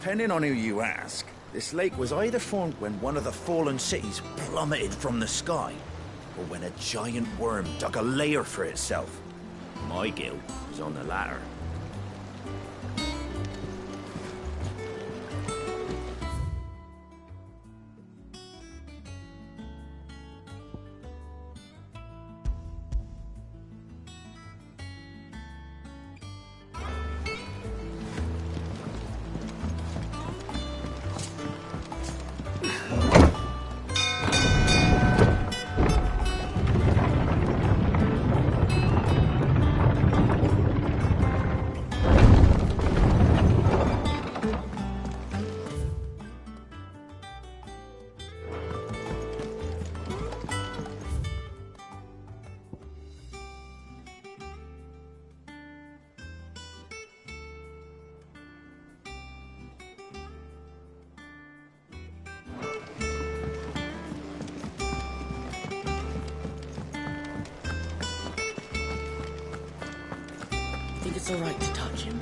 Depending on who you ask, this lake was either formed when one of the fallen cities plummeted from the sky, or when a giant worm dug a lair for itself. My guilt was on the latter. Think it's all right to touch him?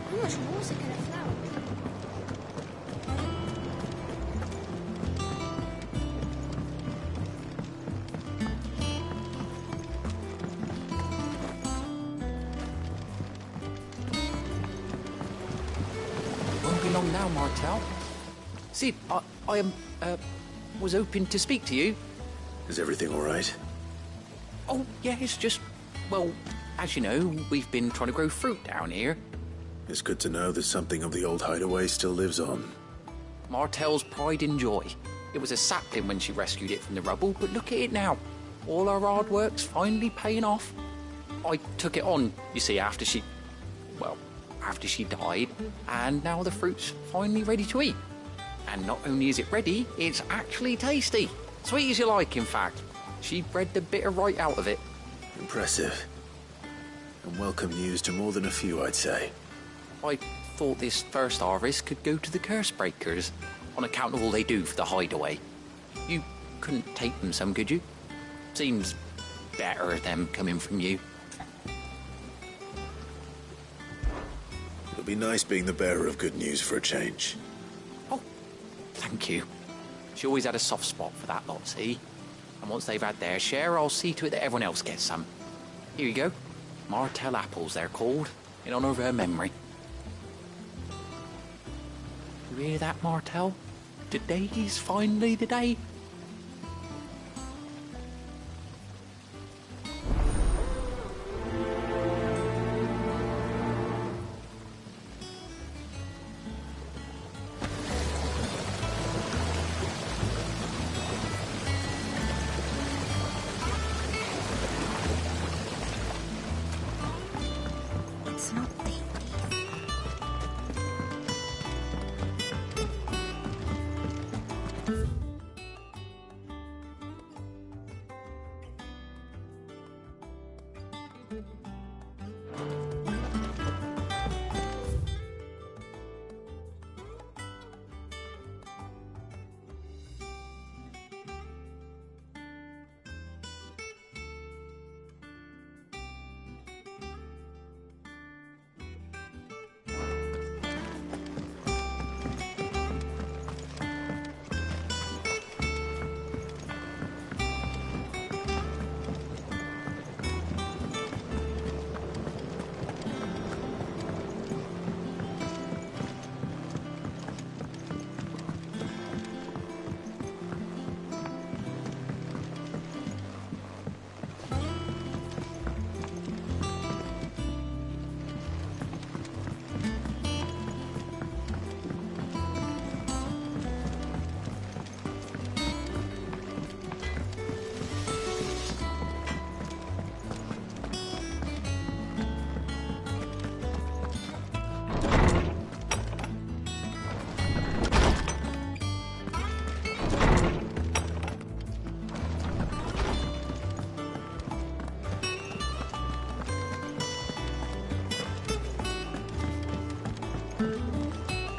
How much water can a flower be? Won't be long now, Martel. See, I was hoping to speak to you. Is everything all right? Oh, yeah, it's just, well, as you know, we've been trying to grow fruit down here. It's good to know that something of the old hideaway still lives on. Martel's pride and joy. It was a sapling when she rescued it from the rubble, but look at it now. All our hard work's finally paying off. I took it on, you see, after she died, and now the fruit's finally ready to eat. And not only is it ready, it's actually tasty. Sweet as you like, in fact. She bred the bitter right out of it. Impressive. And welcome news to more than a few, I'd say. I thought this first harvest could go to the curse breakers, on account of all they do for the hideaway. You couldn't take them some, could you? Seems better them coming from you. It'll be nice being the bearer of good news for a change. Oh, thank you. She always had a soft spot for that lot, see? And once they've had their share, I'll see to it that everyone else gets some. Here you go. Martel apples, they're called, in honour of her memory. You hear that, Martel? Today's finally the day. It's not the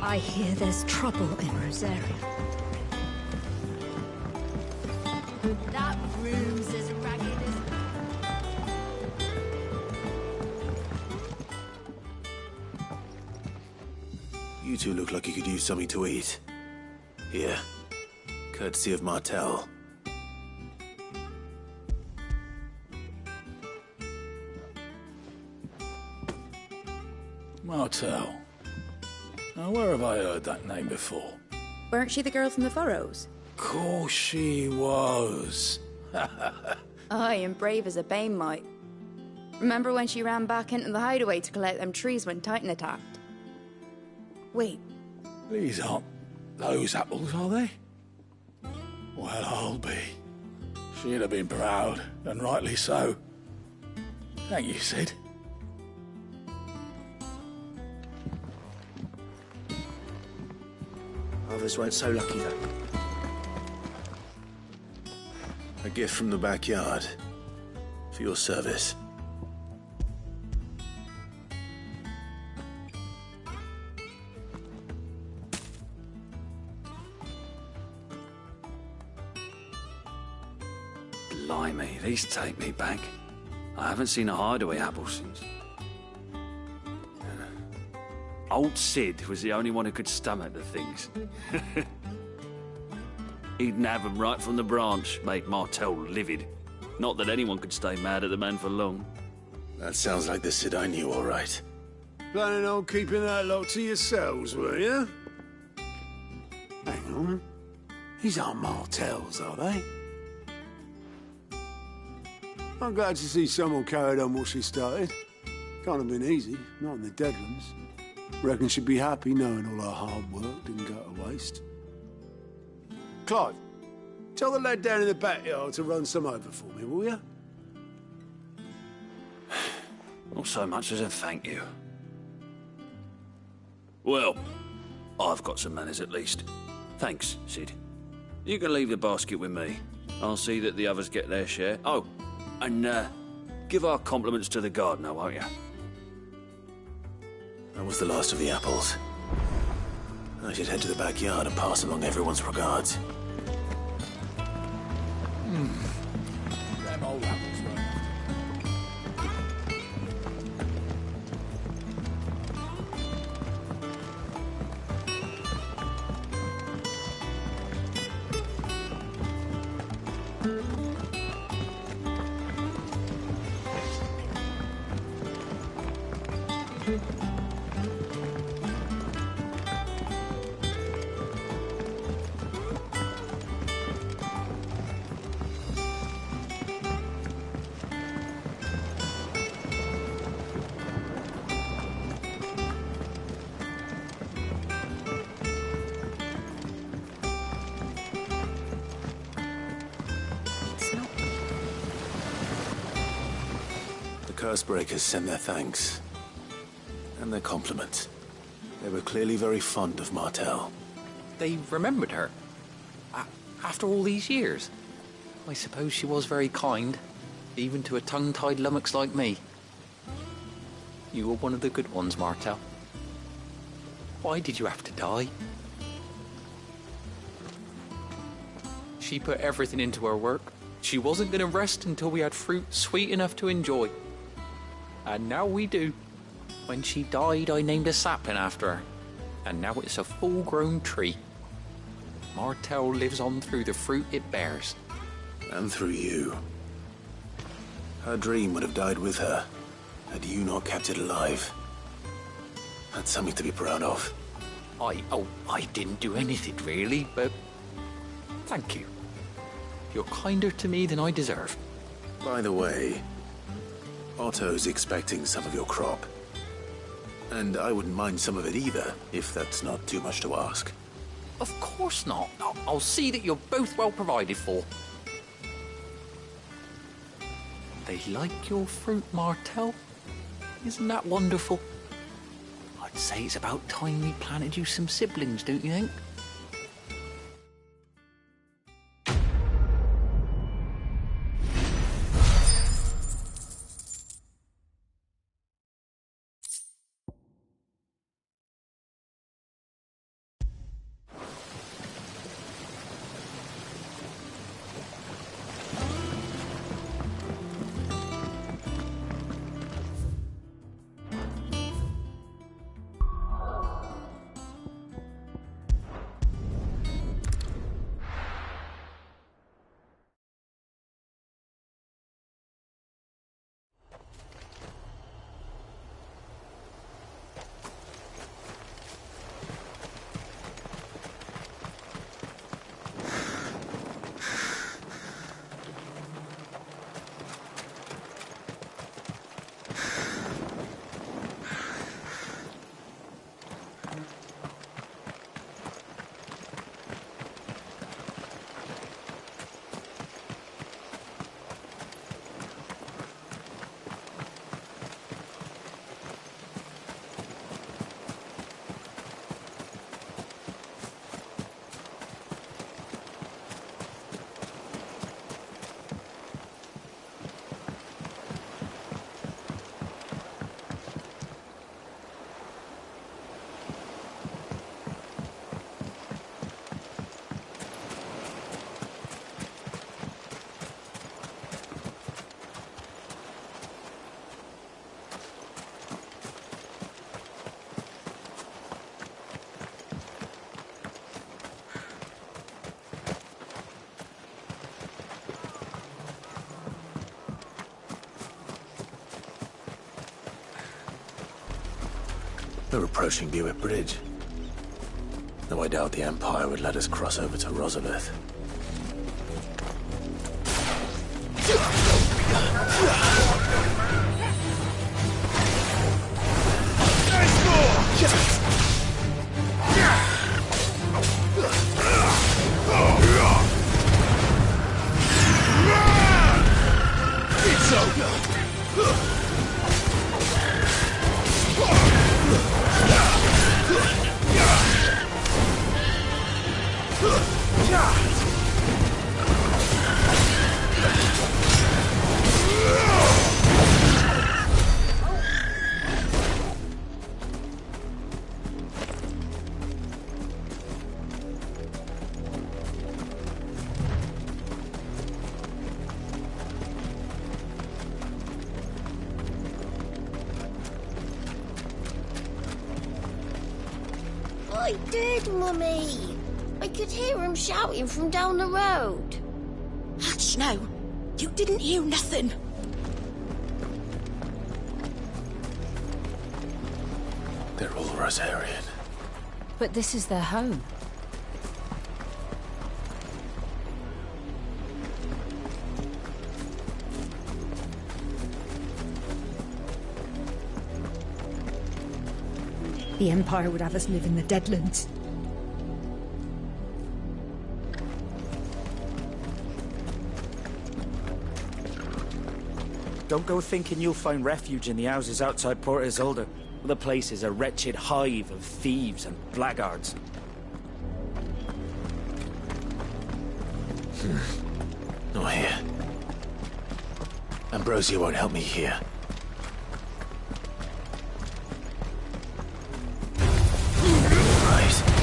I hear there's trouble in Rosaria. That room's as ragged as... You two look like you could use something to eat. Here. Courtesy of Martel. Martel. Now, where have I heard that name before? Weren't she the girl from the Furrows? Course she was. Aye, and brave as a bane might. Remember when she ran back into the hideaway to collect them trees when Titan attacked? Wait, These aren't those apples, are they? Well, I'll be. She'd have been proud, and rightly so. Thank you, Sid. Others weren't so lucky, though. A gift from the backyard. For your service. Blimey, these take me back. I haven't seen a hideaway apple since. Old Sid was the only one who could stomach the things. He'd nab 'em right from the branch, made Martel livid. Not that anyone could stay mad at the man for long. That sounds like the Sid I knew, all right. Planning on keeping that lot to yourselves, were you? Hang on. These aren't Martels, are they? I'm glad to see someone carried on what she started. Can't have been easy, not in the Deadlands. Reckon she'd be happy knowing all her hard work didn't go to waste. Clive, tell the lad down in the backyard to run some over for me, will you? Not so much as a thank you. Well, I've got some manners at least. Thanks, Sid. You can leave the basket with me. I'll see that the others get their share. Oh, and give our compliments to the gardener, won't you? That was the last of the apples. I should head to the backyard and pass along everyone's regards. Them old apples weren't It's not... The Cursebreakers send their thanks. And their compliments. They were clearly very fond of Martel. They remembered her. After all these years. I suppose she was very kind, even to a tongue-tied lummox like me. You were one of the good ones, Martel. Why did you have to die? She put everything into her work. She wasn't going to rest until we had fruit sweet enough to enjoy. And now we do. When she died, I named a sapling after her. And now it's a full-grown tree. Martel lives on through the fruit it bears. And through you. Her dream would have died with her, had you not kept it alive. That's something to be proud of. I didn't do anything really, but thank you. You're kinder to me than I deserve. By the way, Otto's expecting some of your crop. And I wouldn't mind some of it either, if that's not too much to ask. Of course not. I'll see that you're both well provided for. They like your fruit, Martel. Isn't that wonderful? I'd say it's about time we planted you some siblings, don't you think? We're approaching Buick Bridge. Though I doubt the Empire would let us cross over to Rosalith. I did, Mummy. I could hear him shouting from down the road. Hush now. You didn't hear nothing. They're all Rosarian. But this is their home. The Empire would have us live in the Deadlands. Don't go thinking you'll find refuge in the houses outside Port Isolde. The place is a wretched hive of thieves and blackguards. Not here. Ambrosia won't help me here. Right.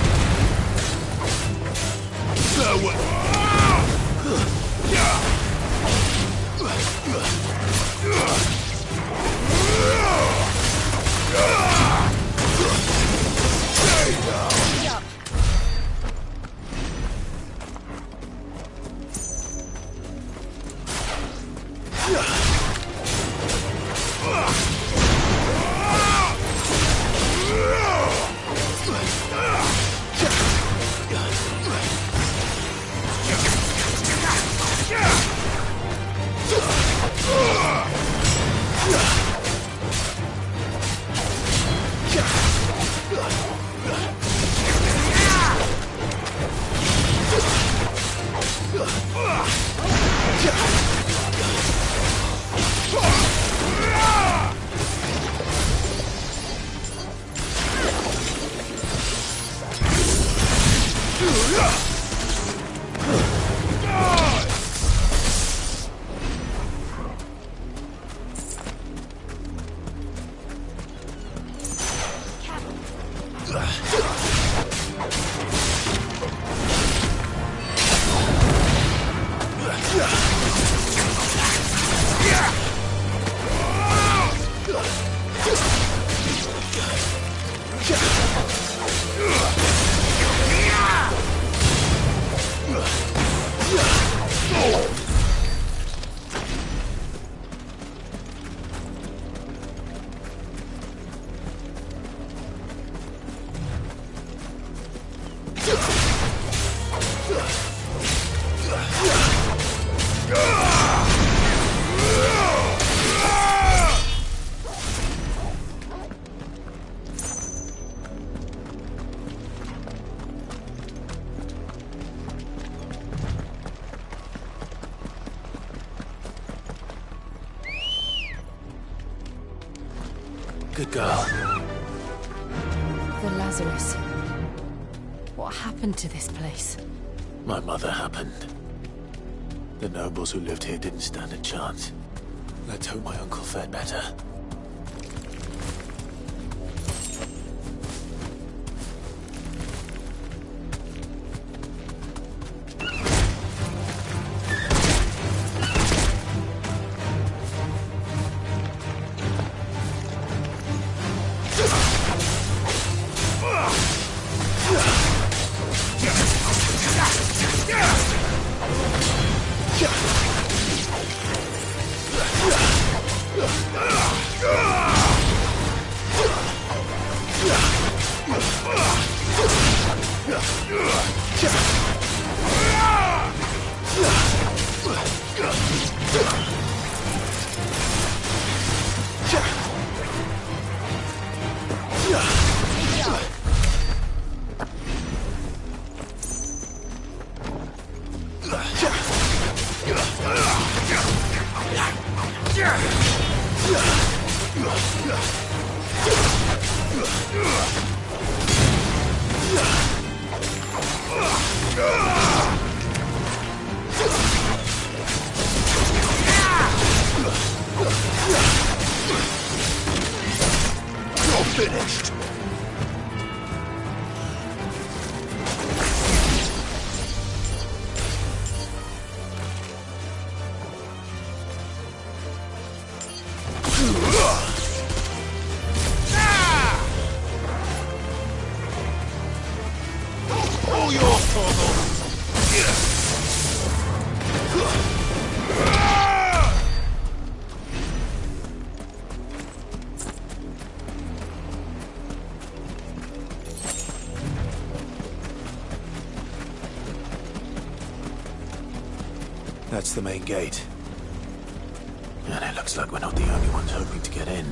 Good girl. The Lazarus. What happened to this place? My mother happened. The nobles who lived here didn't stand a chance. Let's hope my uncle fared better. Yeah! You're finished! All yours, Torgal! That's the main gate. And it looks like we're not the only ones hoping to get in.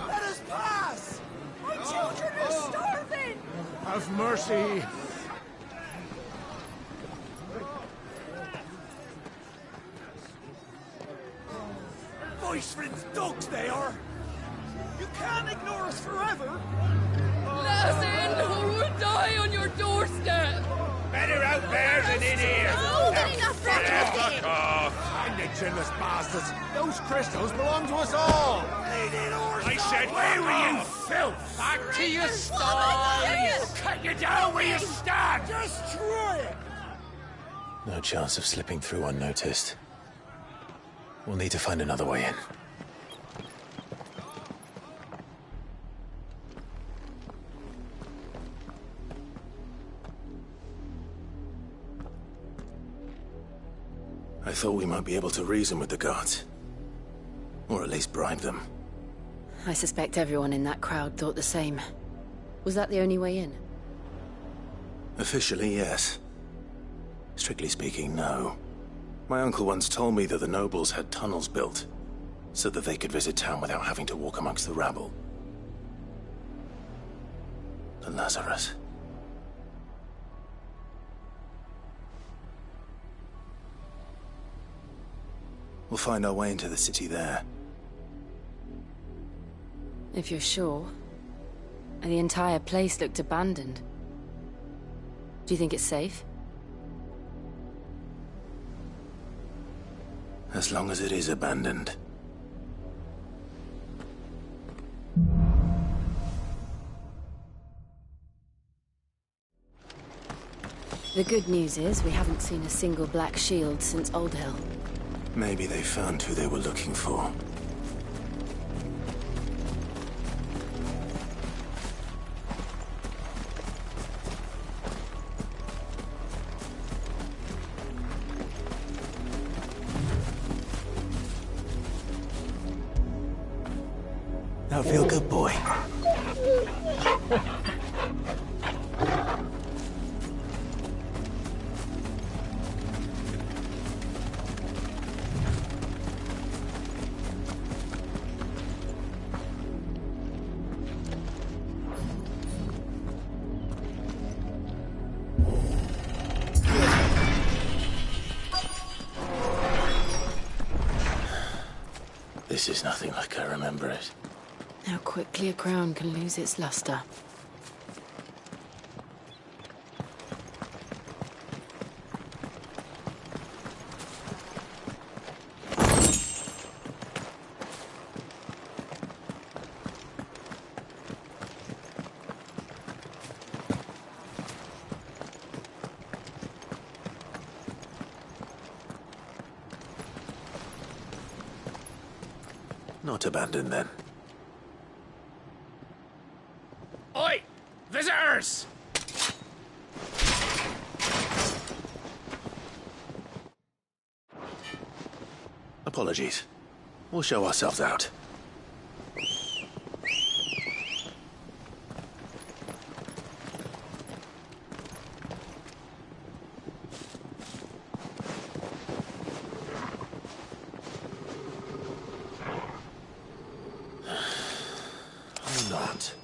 Let us pass! My children are starving! Have mercy! Voice-friends dogs they are! You can't ignore us forever! Let us in, or we'll die on your doorstep! Better out there than in here! Fuck off! And the generous bastards! Those crystals belong to us all! I said, where were you, filth? Back to your sties! Cut you down where you stand! Destroy it! No chance of slipping through unnoticed. We'll need to find another way in. I thought we might be able to reason with the guards. Or at least bribe them. I suspect everyone in that crowd thought the same. Was that the only way in? Officially, yes. Strictly speaking, no. My uncle once told me that the nobles had tunnels built, so that they could visit town without having to walk amongst the rabble. The Lazarus. We'll find our way into the city there. If you're sure. The entire place looked abandoned. Do you think it's safe? As long as it is abandoned. The good news is we haven't seen a single black shield since Old Hill. Maybe they found who they were looking for. Now feel good, boy. This is nothing like I remember it. How quickly a crown can lose its luster. Not abandoned, then. Oi! Visitors! Apologies. We'll show ourselves out. Or not.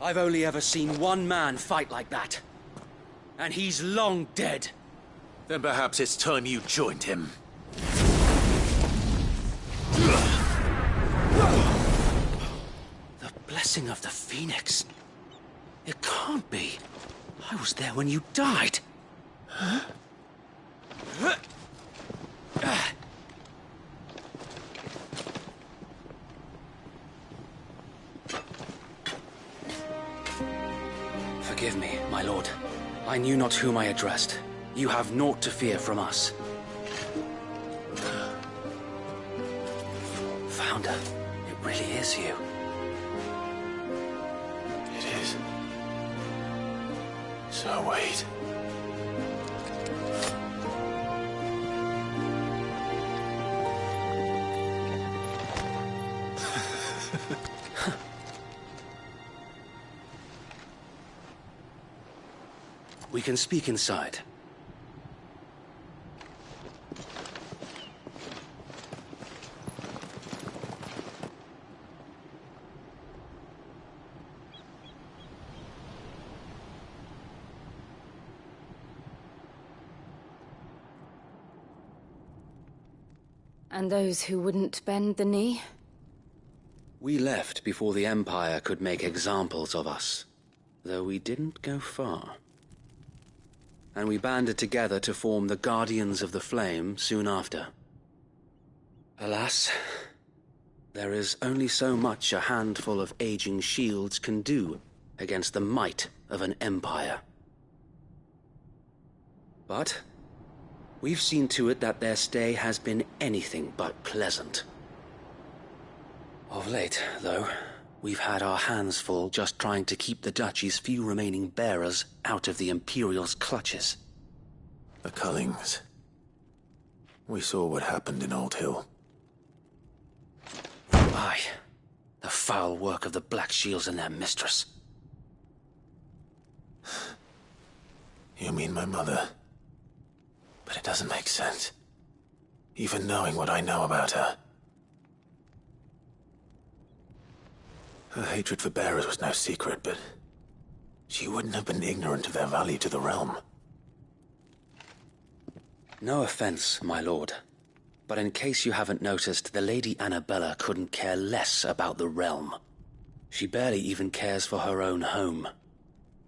I've only ever seen one man fight like that. And he's long dead. Then perhaps it's time you joined him. The blessing of the Phoenix. It can't be. I was there when you died. Huh? Forgive me, my lord. I knew not whom I addressed. You have naught to fear from us. Founder, it really is you. It is. So wait. We can speak inside. And those who wouldn't bend the knee? We left before the Empire could make examples of us, though we didn't go far. And we banded together to form the Guardians of the Flame soon after. Alas, there is only so much a handful of aging shields can do against the might of an empire. But we've seen to it that their stay has been anything but pleasant. Of late, though, we've had our hands full just trying to keep the Duchy's few remaining bearers out of the Imperial's clutches. The Cullings. We saw what happened in Old Hill. Aye. The foul work of the Black Shields and their mistress. You mean my mother? But it doesn't make sense. Even knowing what I know about her. Her hatred for bearers was no secret, but she wouldn't have been ignorant of their value to the realm. No offense, my lord, but in case you haven't noticed, the Lady Annabella couldn't care less about the realm. She barely even cares for her own home.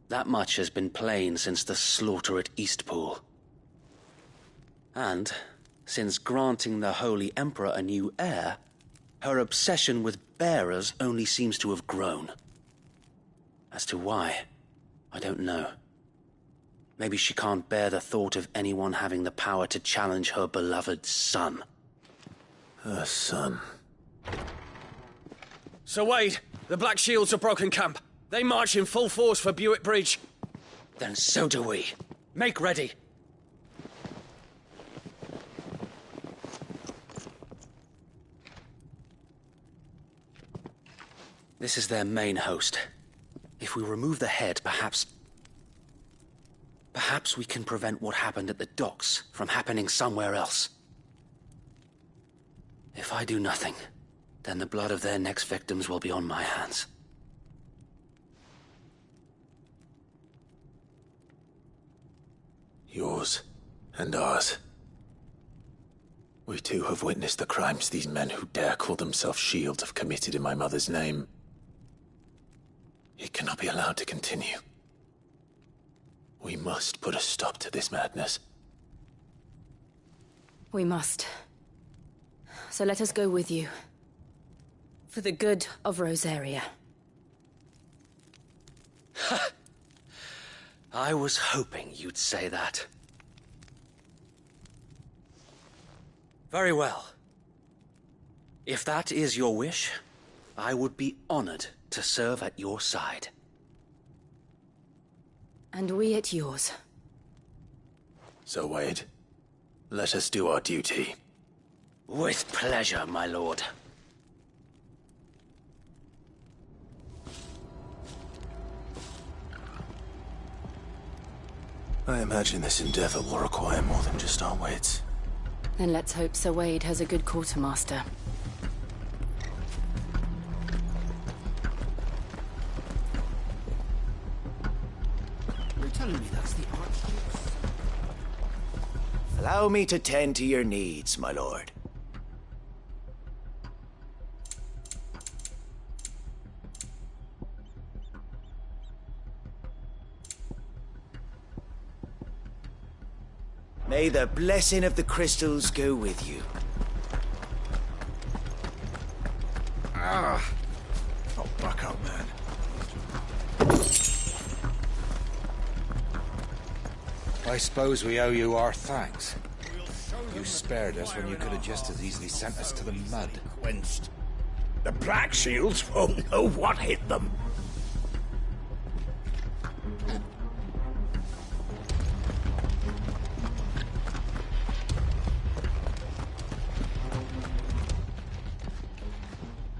That much has been plain since the slaughter at Eastpool. And, since granting the Holy Emperor a new heir, her obsession with bearers only seems to have grown. As to why, I don't know. Maybe she can't bear the thought of anyone having the power to challenge her beloved son. Her son. Sir Wade, the Black Shields have broken camp. They march in full force for Buick Bridge. Then so do we. Make ready. This is their main host. If we remove the head, perhaps we can prevent what happened at the docks from happening somewhere else. If I do nothing, then the blood of their next victims will be on my hands. Yours and ours. We too have witnessed the crimes these men who dare call themselves Shields have committed in my mother's name. It cannot be allowed to continue. We must put a stop to this madness. We must. So let us go with you. For the good of Rosaria. I was hoping you'd say that. Very well. If that is your wish, I would be honored to serve at your side. And we at yours. So, Wade, let us do our duty. With pleasure, my lord. I imagine this endeavor will require more than just our wits. Then let's hope Sir Wade has a good quartermaster. telling me that's the Archduke's? Allow me to tend to your needs, my lord. May the blessing of the crystals go with you. Oh, buck up, man. I suppose we owe you our thanks. You spared us when you could have just as easily sent us to the mud. Quenched. The Black Shields won't know what hit them.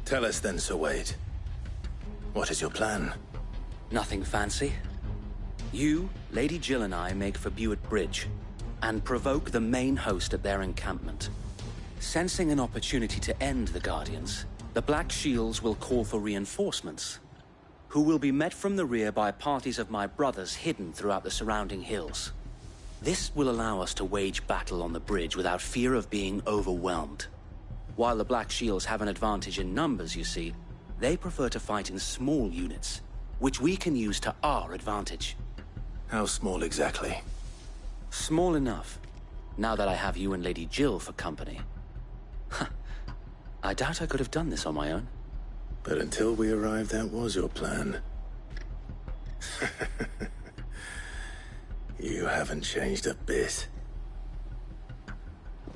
Tell us then, Sir Wade. What is your plan? Nothing fancy. You, Lady Jill and I make for Buett Bridge and provoke the main host at their encampment. Sensing an opportunity to end the Guardians, the Black Shields will call for reinforcements, who will be met from the rear by parties of my brothers hidden throughout the surrounding hills. This will allow us to wage battle on the bridge without fear of being overwhelmed. While the Black Shields have an advantage in numbers, you see, they prefer to fight in small units, which we can use to our advantage. How small exactly? Small enough, now that I have you and Lady Jill for company. I doubt I could have done this on my own. But until we arrived, that was your plan. You haven't changed a bit.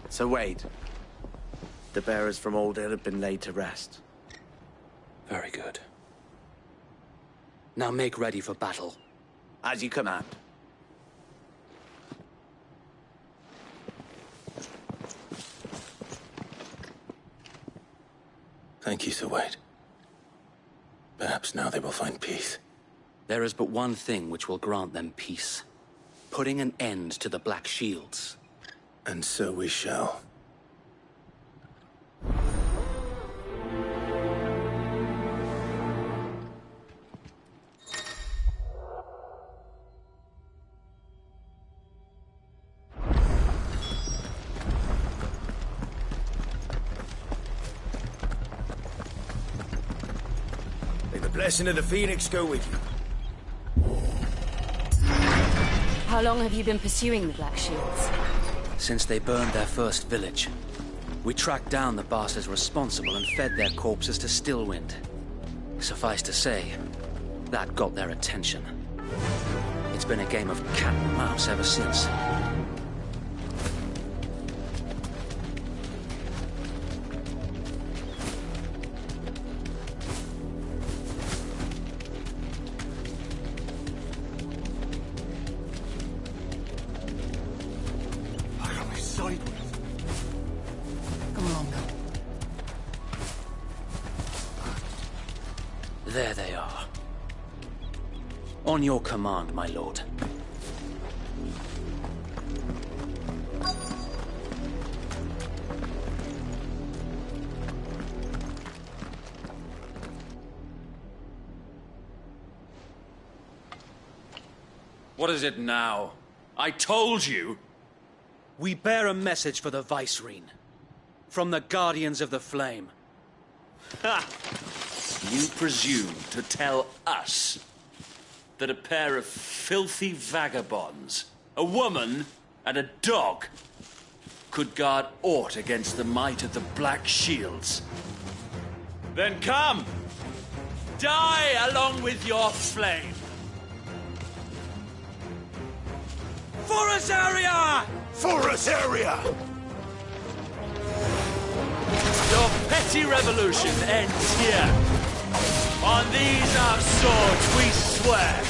So Wade, the bearers from Old Hill have been laid to rest. Very good. Now make ready for battle. As you command. Thank you, Sir Wade. Perhaps now they will find peace. There is but one thing which will grant them peace. Putting an end to the Black Shields. And so we shall. May the blessing of the Phoenix go with you. How long have you been pursuing the Black Shields? Since they burned their first village. We tracked down the bastards responsible and fed their corpses to Stillwind. Suffice to say, that got their attention. It's been a game of cat and mouse ever since. There they are. On your command, my lord. What is it now? I told you! We bear a message for the Vicereine. From the Guardians of the Flame. Ha! You presume to tell us that a pair of filthy vagabonds, a woman and a dog, could guard aught against the might of the Black Shields? Then come! Die along with your flame! For Azaria! For Azaria! Your petty revolution ends here. On these our swords we swear.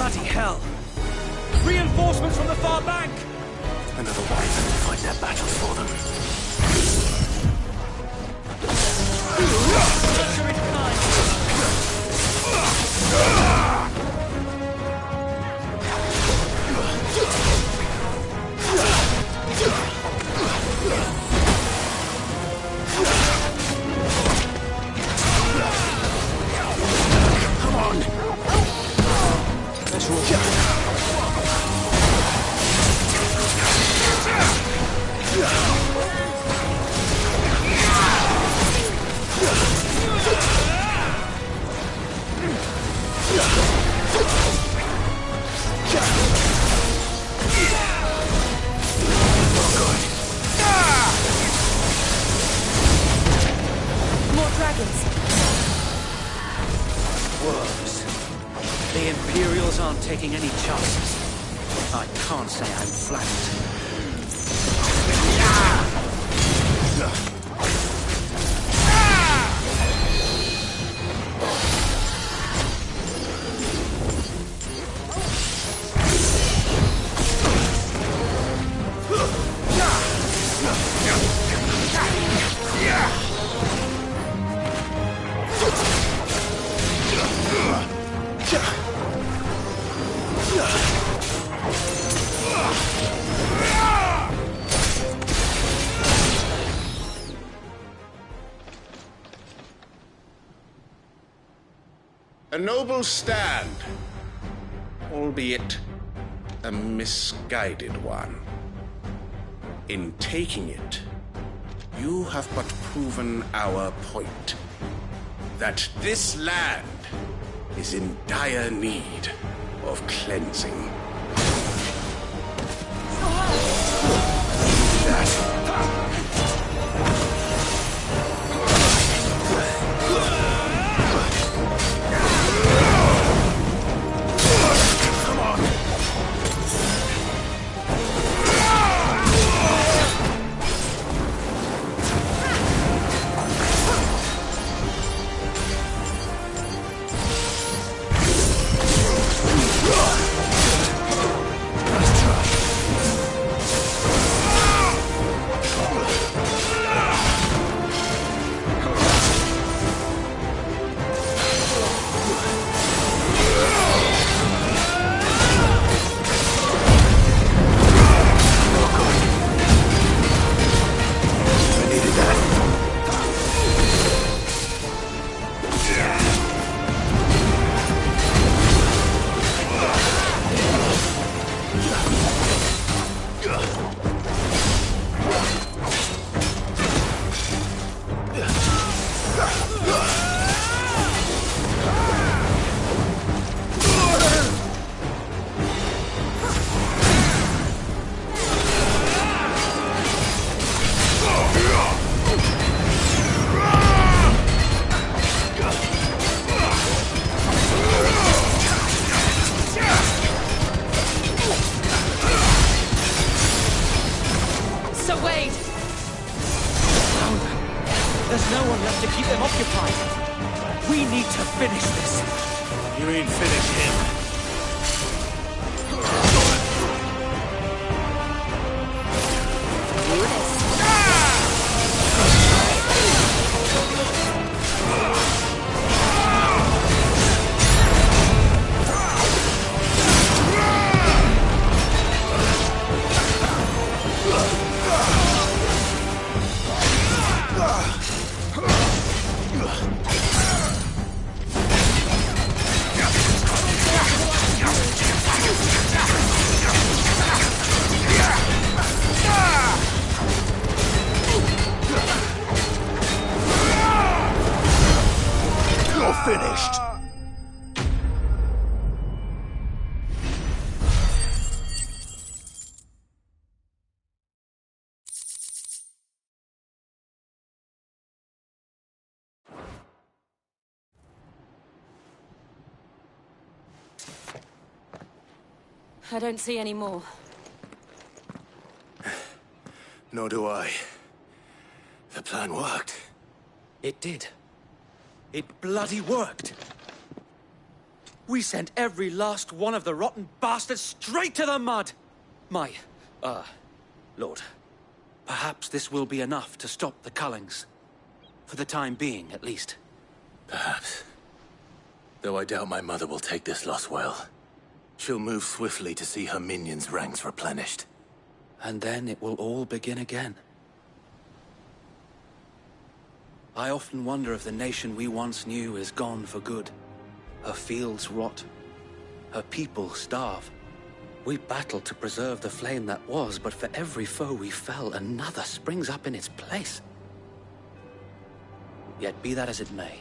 Bloody hell! Reinforcements from the far bank! Another way for them to fight their battles for them. Come on! Let's roll. More dragons. Worms. The Imperials aren't taking any chances. I can't say I'm flattered. A noble stand, albeit a misguided one. In taking it, you have but proven our point. That this land is in dire need of cleansing. There's no one left to keep them occupied. We need to finish this. You mean finish him? Finished. I don't see any more. Nor do I. The plan worked. It did. It bloody worked. We sent every last one of the rotten bastards straight to the mud! Lord, perhaps this will be enough to stop the Cullings. For the time being, at least. Perhaps. Though I doubt my mother will take this loss well. She'll move swiftly to see her minions' ranks replenished. And then it will all begin again. I often wonder if the nation we once knew is gone for good. Her fields rot. Her people starve. We battled to preserve the flame that was, but for every foe we fell, another springs up in its place. Yet be that as it may,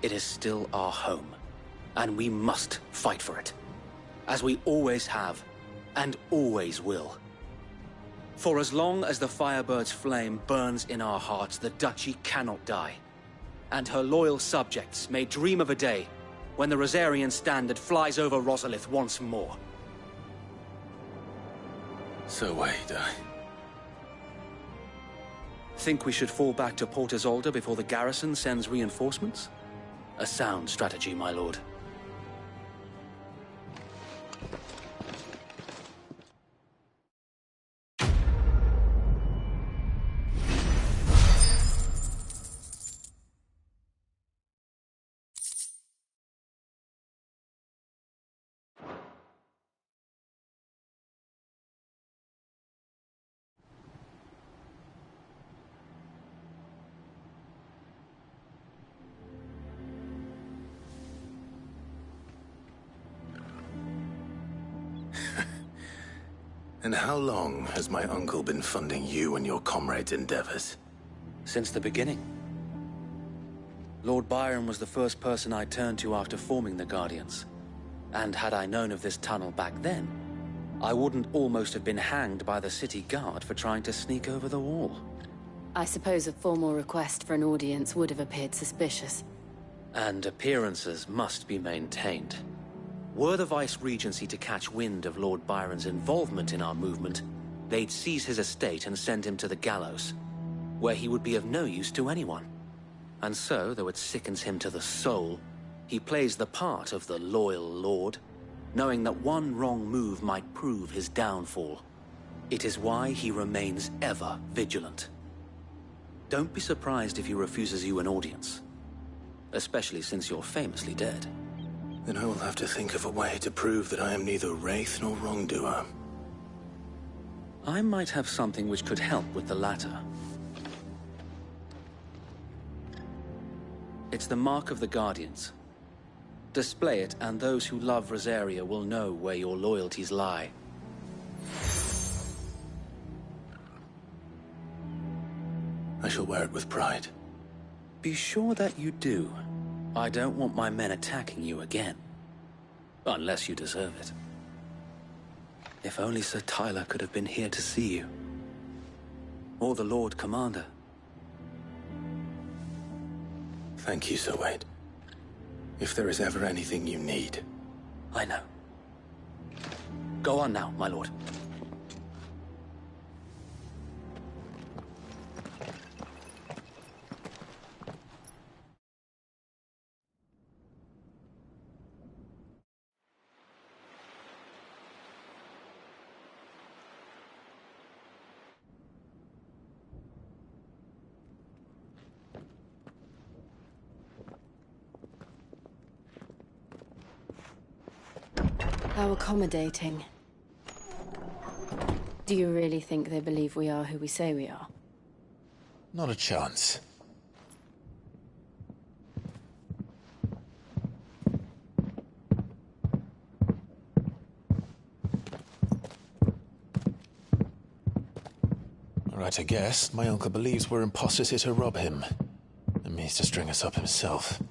it is still our home, and we must fight for it, as we always have, and always will. For as long as the Firebird's flame burns in our hearts, the Duchy cannot die, and her loyal subjects may dream of a day when the Rosarian standard flies over Rosalith once more. So wait, Think we should fall back to Port Isolde before the garrison sends reinforcements? A sound strategy, my lord. And how long has my uncle been funding you and your comrades' endeavors? Since the beginning. Lord Byron was the first person I turned to after forming the Guardians. And had I known of this tunnel back then, I wouldn't almost have been hanged by the city guard for trying to sneak over the wall. I suppose a formal request for an audience would have appeared suspicious. And appearances must be maintained. Were the Vice-Regency to catch wind of Lord Byron's involvement in our movement, they'd seize his estate and send him to the gallows, where he would be of no use to anyone. And so, though it sickens him to the soul, he plays the part of the loyal lord, knowing that one wrong move might prove his downfall. It is why he remains ever vigilant. Don't be surprised if he refuses you an audience, especially since you're famously dead. Then I will have to think of a way to prove that I am neither wraith nor wrongdoer. I might have something which could help with the latter. It's the mark of the Guardians. Display it, and those who love Rosaria will know where your loyalties lie. I shall wear it with pride. Be sure that you do. I don't want my men attacking you again. Unless you deserve it. If only Sir Tyler could have been here to see you. Or the Lord Commander. Thank you, Sir Wade. If there is ever anything you need. I know. Go on now, my lord. How accommodating. Do you really think they believe we are who we say we are? Not a chance. Right, I guess. My uncle believes we're imposters here to rob him. And means to string us up himself.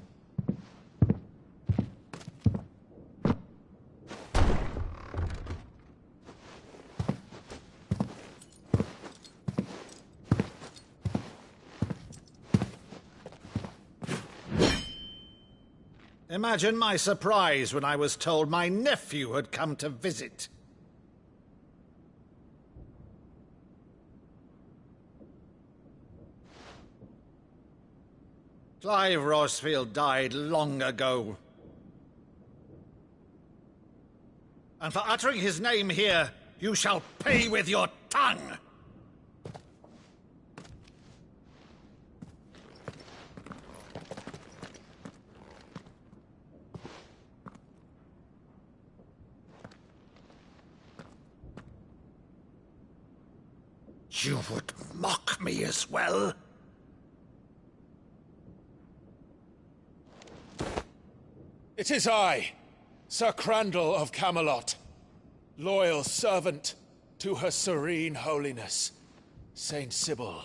Imagine my surprise when I was told my nephew had come to visit. Clive Rosfield died long ago. and for uttering his name here, you shall pay with your tongue! You would mock me as well? It is I, Sir Crandall of Camelot, loyal servant to Her Serene Holiness, Saint Sybil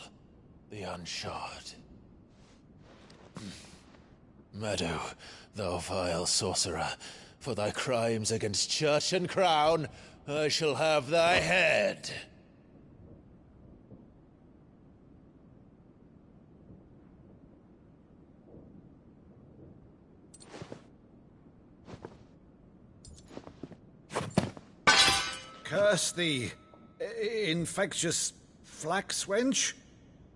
the Unshod. Meadow, thou vile sorcerer, for thy crimes against church and crown, I shall have thy head. Curse thee, infectious flax wench.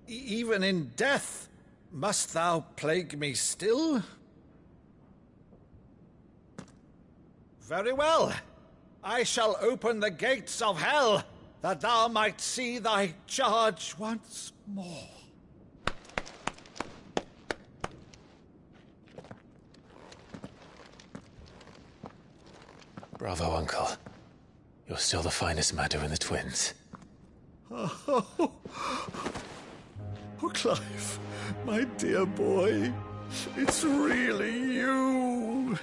Even in death, must thou plague me still? Very well. I shall open the gates of hell, that thou might see thy charge once more. Bravo, Uncle. You're still the finest Meadow in the twins. Oh, Clive, my dear boy, it's really you.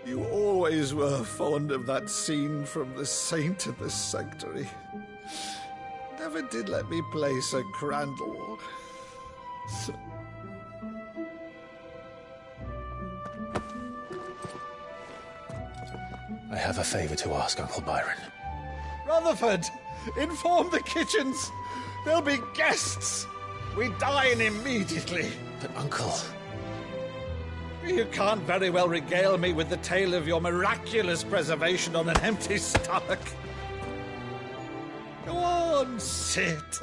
You always were fond of that scene from The Saint of the Sanctuary. Never did let me play Sir Crandall. I have a favor to ask, Uncle Byron. Rutherford, inform the kitchens. There'll be guests. We dine immediately. But, Uncle... You can't very well regale me with the tale of your miraculous preservation on an empty stomach. Go on, sit.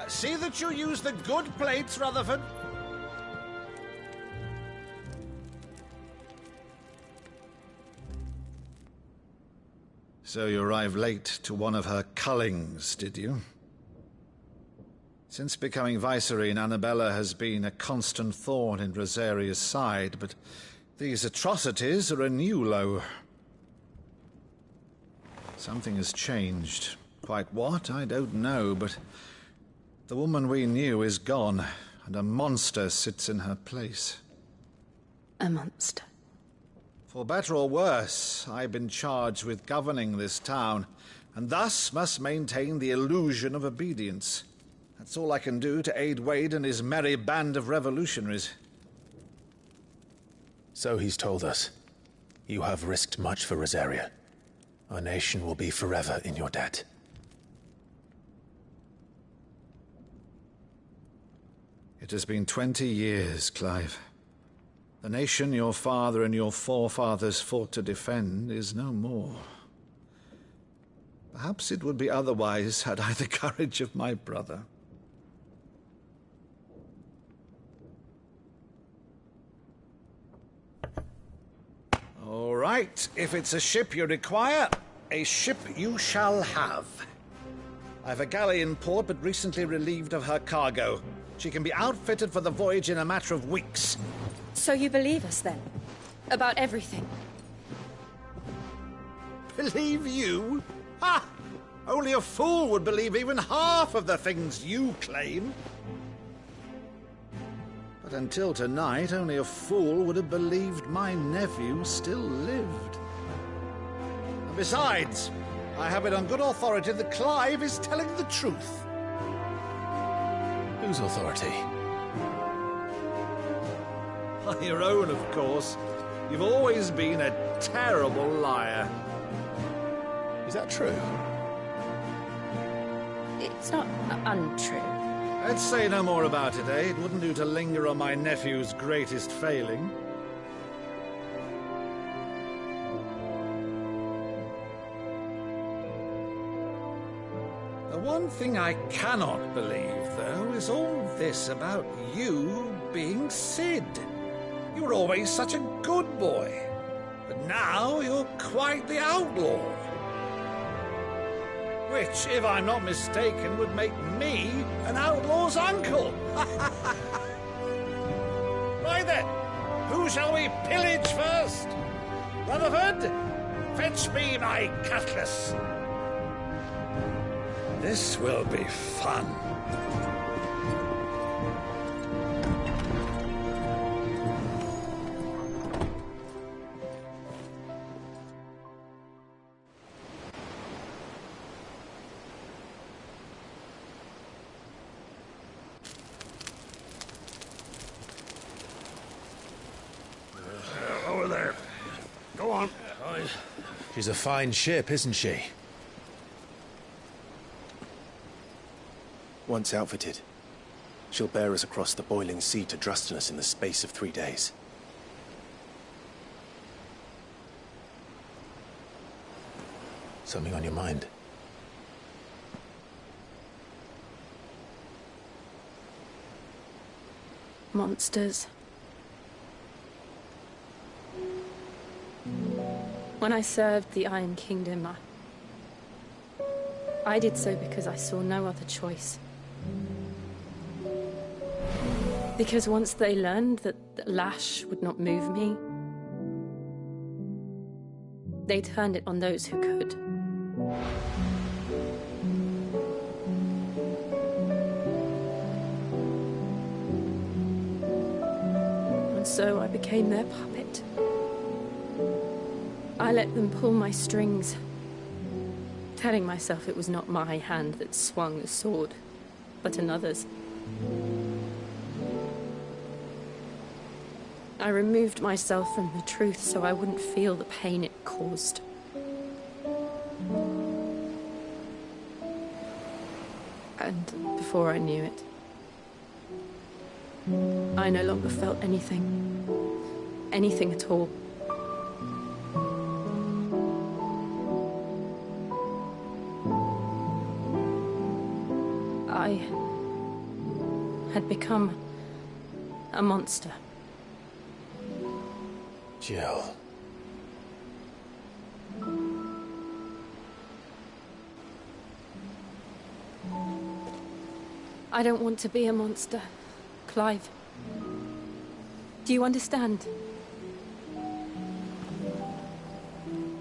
See that you use the good plates, Rutherford. So you arrived late to one of her cullings, did you? Since becoming Vicereine, Annabella has been a constant thorn in Rosaria's side, but these atrocities are a new low. Something has changed. Quite what, I don't know, but the woman we knew is gone, and a monster sits in her place. A monster? For better or worse, I've been charged with governing this town, and thus must maintain the illusion of obedience. That's all I can do to aid Wade and his merry band of revolutionaries. So he's told us. You have risked much for Rosaria. Our nation will be forever in your debt. It has been 20 years, Clive. The nation your father and your forefathers fought to defend is no more. Perhaps it would be otherwise had I the courage of my brother. All right, if it's a ship you require, a ship you shall have. I've a galley in port, but recently relieved of her cargo. She can be outfitted for the voyage in a matter of weeks. So you believe us, then? About everything? Believe you? Ha! Only a fool would believe even half of the things you claim. But until tonight, only a fool would have believed my nephew still lived. And besides, I have it on good authority that Clive is telling the truth. Whose authority? Your own, of course. You've always been a terrible liar. Is that true? It's not untrue. Let's say no more about it, eh? It wouldn't do to linger on my nephew's greatest failing. The one one thing I cannot believe, though, is all this about you being Sid. You were always such a good boy, but now you're quite the outlaw. Which, if I'm not mistaken, would make me an outlaw's uncle. Right then, who shall we pillage first? Rutherford, fetch me my cutlass. This will be fun. Over there. Go on. She's a fine ship, isn't she? Once outfitted, she'll bear us across the boiling sea to Drustinus in the space of 3 days. Something on your mind? Monsters. When I served the Iron Kingdom, I did so because I saw no other choice. Because once they learned that Lash would not move me, they turned it on those who could. And so I became their puppet. I let them pull my strings, telling myself it was not my hand that swung the sword, but another's. I removed myself from the truth so I wouldn't feel the pain it caused. And before I knew it, I no longer felt anything. Anything at all. I had become a monster. Jill. I don't want to be a monster, Clive. Do you understand?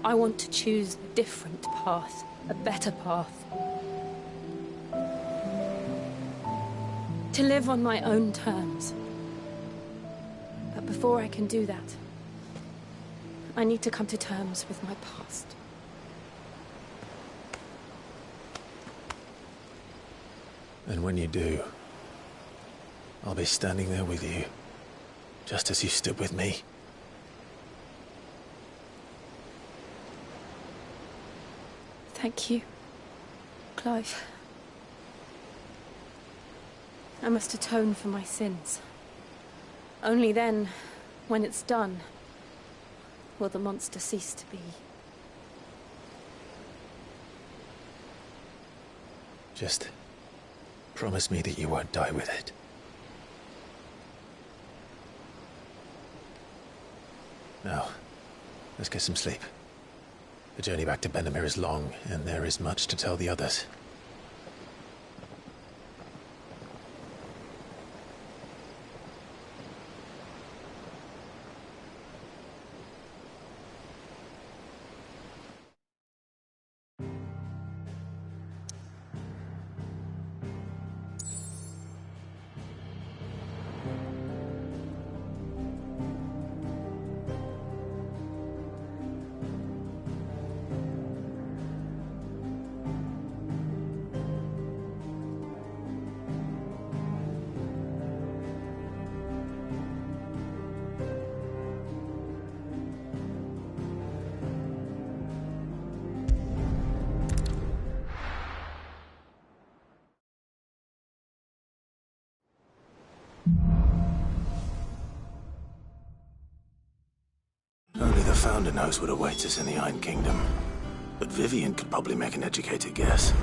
I want to choose a different path, a better path. To live on my own terms. But before I can do that, I need to come to terms with my past. And when you do, I'll be standing there with you, just as you stood with me. Thank you, Clive. I must atone for my sins. Only then, when it's done, will the monster cease to be. Just promise me that you won't die with it. Now, let's get some sleep. The journey back to Benamir is long, and there is much to tell the others. Only the Founder knows what awaits us in the Iron Kingdom. But Vivian could probably make an educated guess.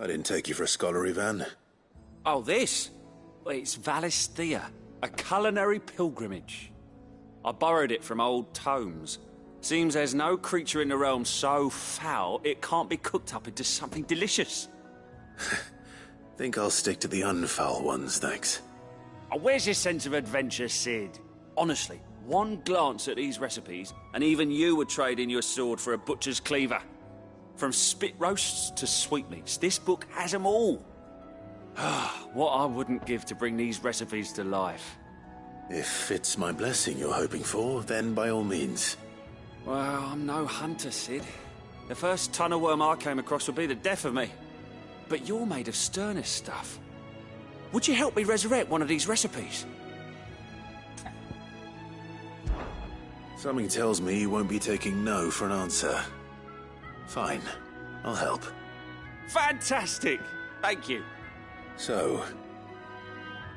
I didn't take you for a scholar, Ivan. Oh, this? Well, it's Valisthea, a culinary pilgrimage. I borrowed it from old tomes. Seems there's no creature in the realm so foul it can't be cooked up into something delicious. Think I'll stick to the unfoul ones, thanks. Oh, where's your sense of adventure, Sid? Honestly, one glance at these recipes, and even you would trade in your sword for a butcher's cleaver. From spit roasts to sweetmeats, this book has them all. What I wouldn't give to bring these recipes to life. If it's my blessing you're hoping for, then by all means. Well, I'm no hunter, Sid. The first ton of worm I came across would be the death of me. But you're made of sterner stuff. Would you help me resurrect one of these recipes? Something tells me you won't be taking no for an answer. Fine, I'll help. Fantastic! Thank you. So,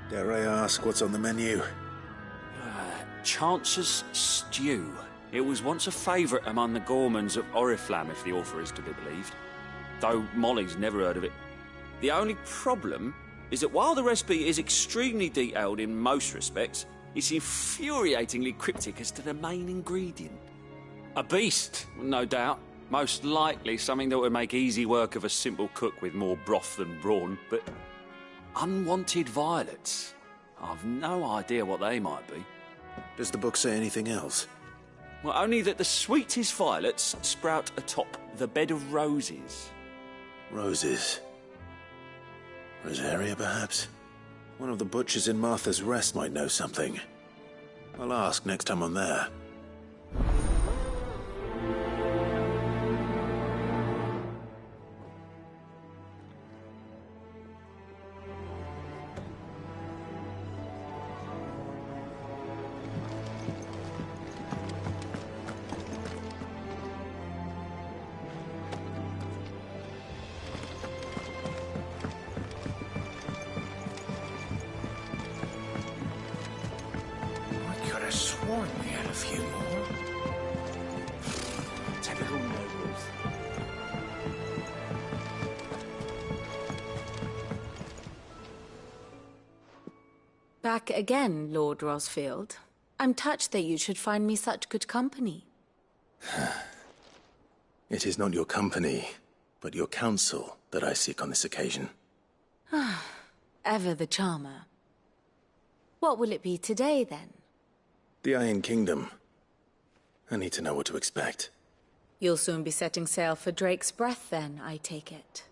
dare I ask what's on the menu? Chance's Stew. It was once a favourite among the gourmands of Oriflamme, if the author is to be believed. Though Molly's never heard of it. The only problem is that while the recipe is extremely detailed in most respects, it's infuriatingly cryptic as to the main ingredient. A beast, no doubt. Most likely something that would make easy work of a simple cook with more broth than brawn, but unwanted violets. I've no idea what they might be. Does the book say anything else? Well, only that the sweetest violets sprout atop the bed of roses. Roses. Rosaria, perhaps? One of the butchers in Martha's Rest might know something. I'll ask next time I'm there. Back again, Lord Rosfield. I'm touched that you should find me such good company. It is not your company, but your counsel that I seek on this occasion. Ever the charmer. What will it be today, then? The Iron Kingdom. I need to know what to expect. You'll soon be setting sail for Drake's Breath, then, I take it.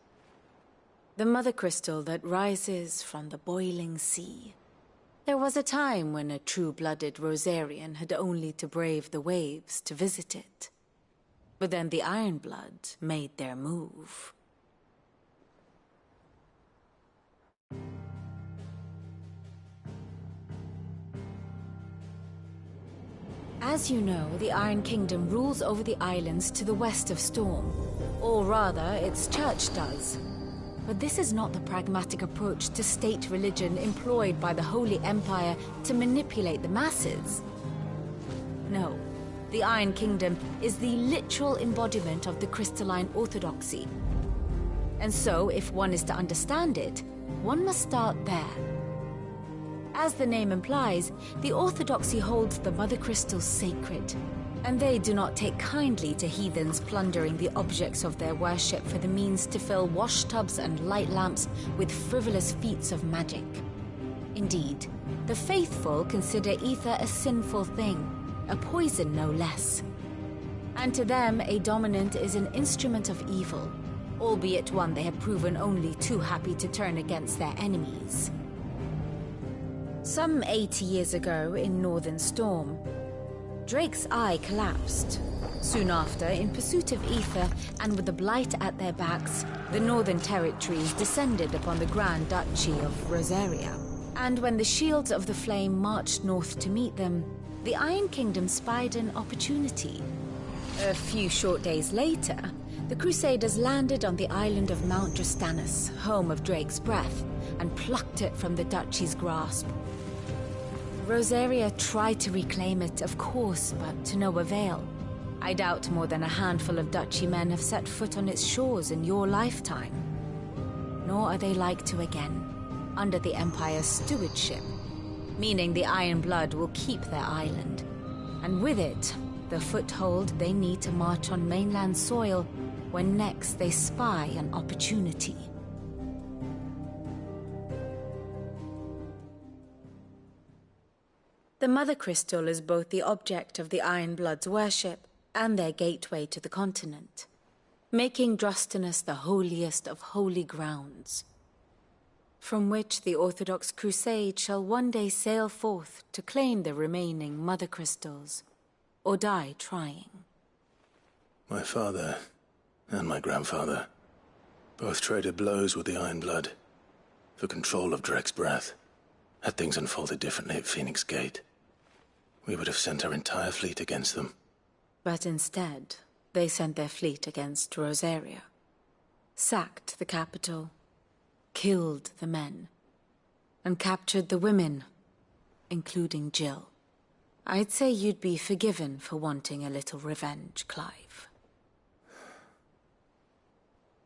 The mother crystal that rises from the boiling sea. There was a time when a true-blooded Rosarian had only to brave the waves to visit it. But then the Ironblood made their move. As you know, the Iron Kingdom rules over the islands to the west of Storm. Or rather, its church does. But this is not the pragmatic approach to state religion employed by the Holy Empire to manipulate the masses. No, the Iron Kingdom is the literal embodiment of the crystalline orthodoxy. And so, if one is to understand it, one must start there. As the name implies, the orthodoxy holds the Mother Crystals sacred, and they do not take kindly to heathens plundering the objects of their worship for the means to fill washtubs and light lamps with frivolous feats of magic. Indeed, the faithful consider ether a sinful thing, a poison no less. And to them, a dominant is an instrument of evil, albeit one they have proven only too happy to turn against their enemies. Some 80 years ago in Northern Storm, Drake's eye collapsed. Soon after, in pursuit of ether and with the blight at their backs, the Northern Territories descended upon the Grand Duchy of Rosaria. And when the Shields of the Flame marched north to meet them, the Iron Kingdom spied an opportunity. A few short days later, the Crusaders landed on the island of Mount Drastanus, home of Drake's Breath, and plucked it from the Duchy's grasp. Rosaria tried to reclaim it, of course, but to no avail. I doubt more than a handful of Duchy men have set foot on its shores in your lifetime. nor are they like to again, under the Empire's stewardship, meaning the Iron Blood will keep their island, and with it, the foothold they need to march on mainland soil when next they spy an opportunity. The Mother Crystal is both the object of the Iron Blood's worship and their gateway to the continent, making Drostanus the holiest of holy grounds, from which the Orthodox Crusade shall one day sail forth to claim the remaining Mother Crystals, or die trying. My father and my grandfather both traded blows with the Iron Blood for control of Drek's breath. Had things unfolded differently at Phoenix Gate, we would have sent our entire fleet against them. But instead, they sent their fleet against Rosaria, sacked the capital, killed the men, and captured the women, including Jill. I'd say you'd be forgiven for wanting a little revenge, Clive.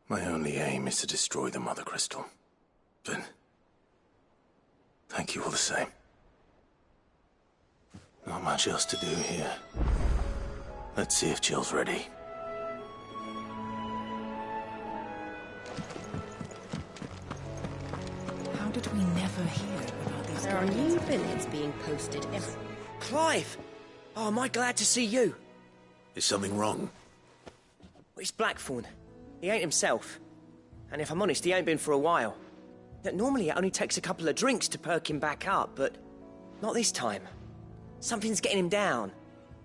My only aim is to destroy the Mother Crystal. But thank you all the same. Not much else to do here. Let's see if Jill's ready. How did we never hear about these There are new billets being posted every... Clive! Oh, am I glad to see you? Is something wrong? Well, it's Blackthorn. He ain't himself. And if I'm honest, he ain't been for a while. Normally it only takes a couple of drinks to perk him back up, but not this time. Something's getting him down.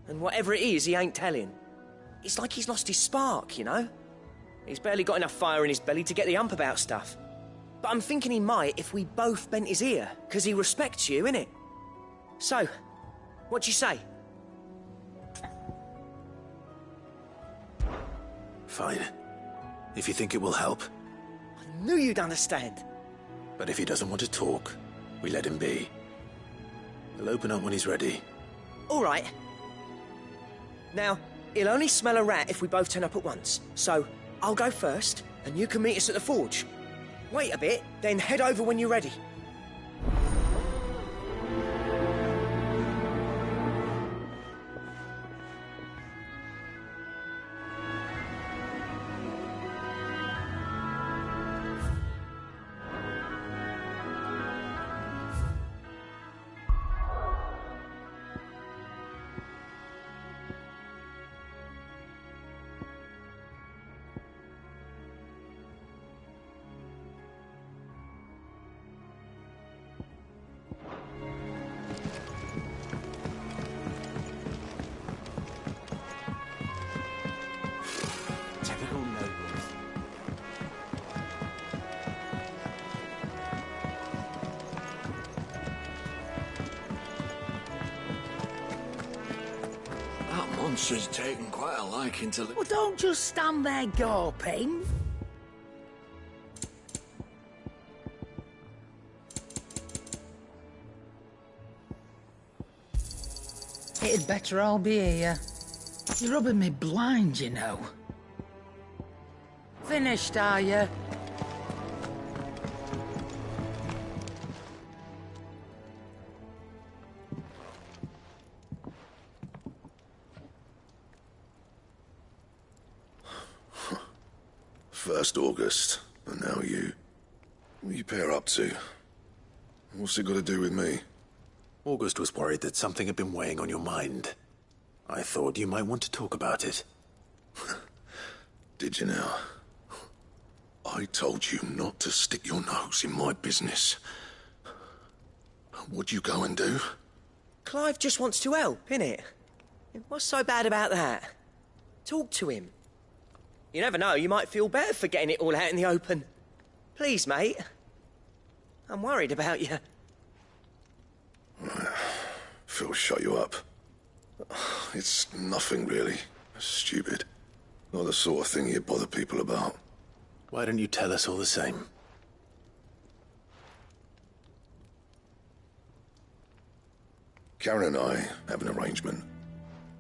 And whatever it is, he ain't telling. It's like he's lost his spark, you know? He's barely got enough fire in his belly to get the ump about stuff. But I'm thinking he might if we both bent his ear, because he respects you, innit? So, what do you say? Fine. If you think it will help. I knew you'd understand. But if he doesn't want to talk, we let him be. He'll open up when he's ready. All right. Now, he'll only smell a rat if we both turn up at once. So, I'll go first, and you can meet us at the forge. Wait a bit, then head over when you're ready. Monster's taken quite a liking to... Well, don't just stand there gawping. It'd better all be here. You're rubbing me blind, you know. Finished, are you? First August, and now you. What are you pair up to? What's it got to do with me? August was worried that something had been weighing on your mind. I thought you might want to talk about it. Did you now? I told you not to stick your nose in my business. What'd you go and do? Clive just wants to help, innit? What's so bad about that? Talk to him. You never know, you might feel better for getting it all out in the open. Please, mate. I'm worried about you. Phil shut you up. It's nothing, really. Stupid. Not the sort of thing you bother people about. Why don't you tell us all the same? Karen and I have an arrangement.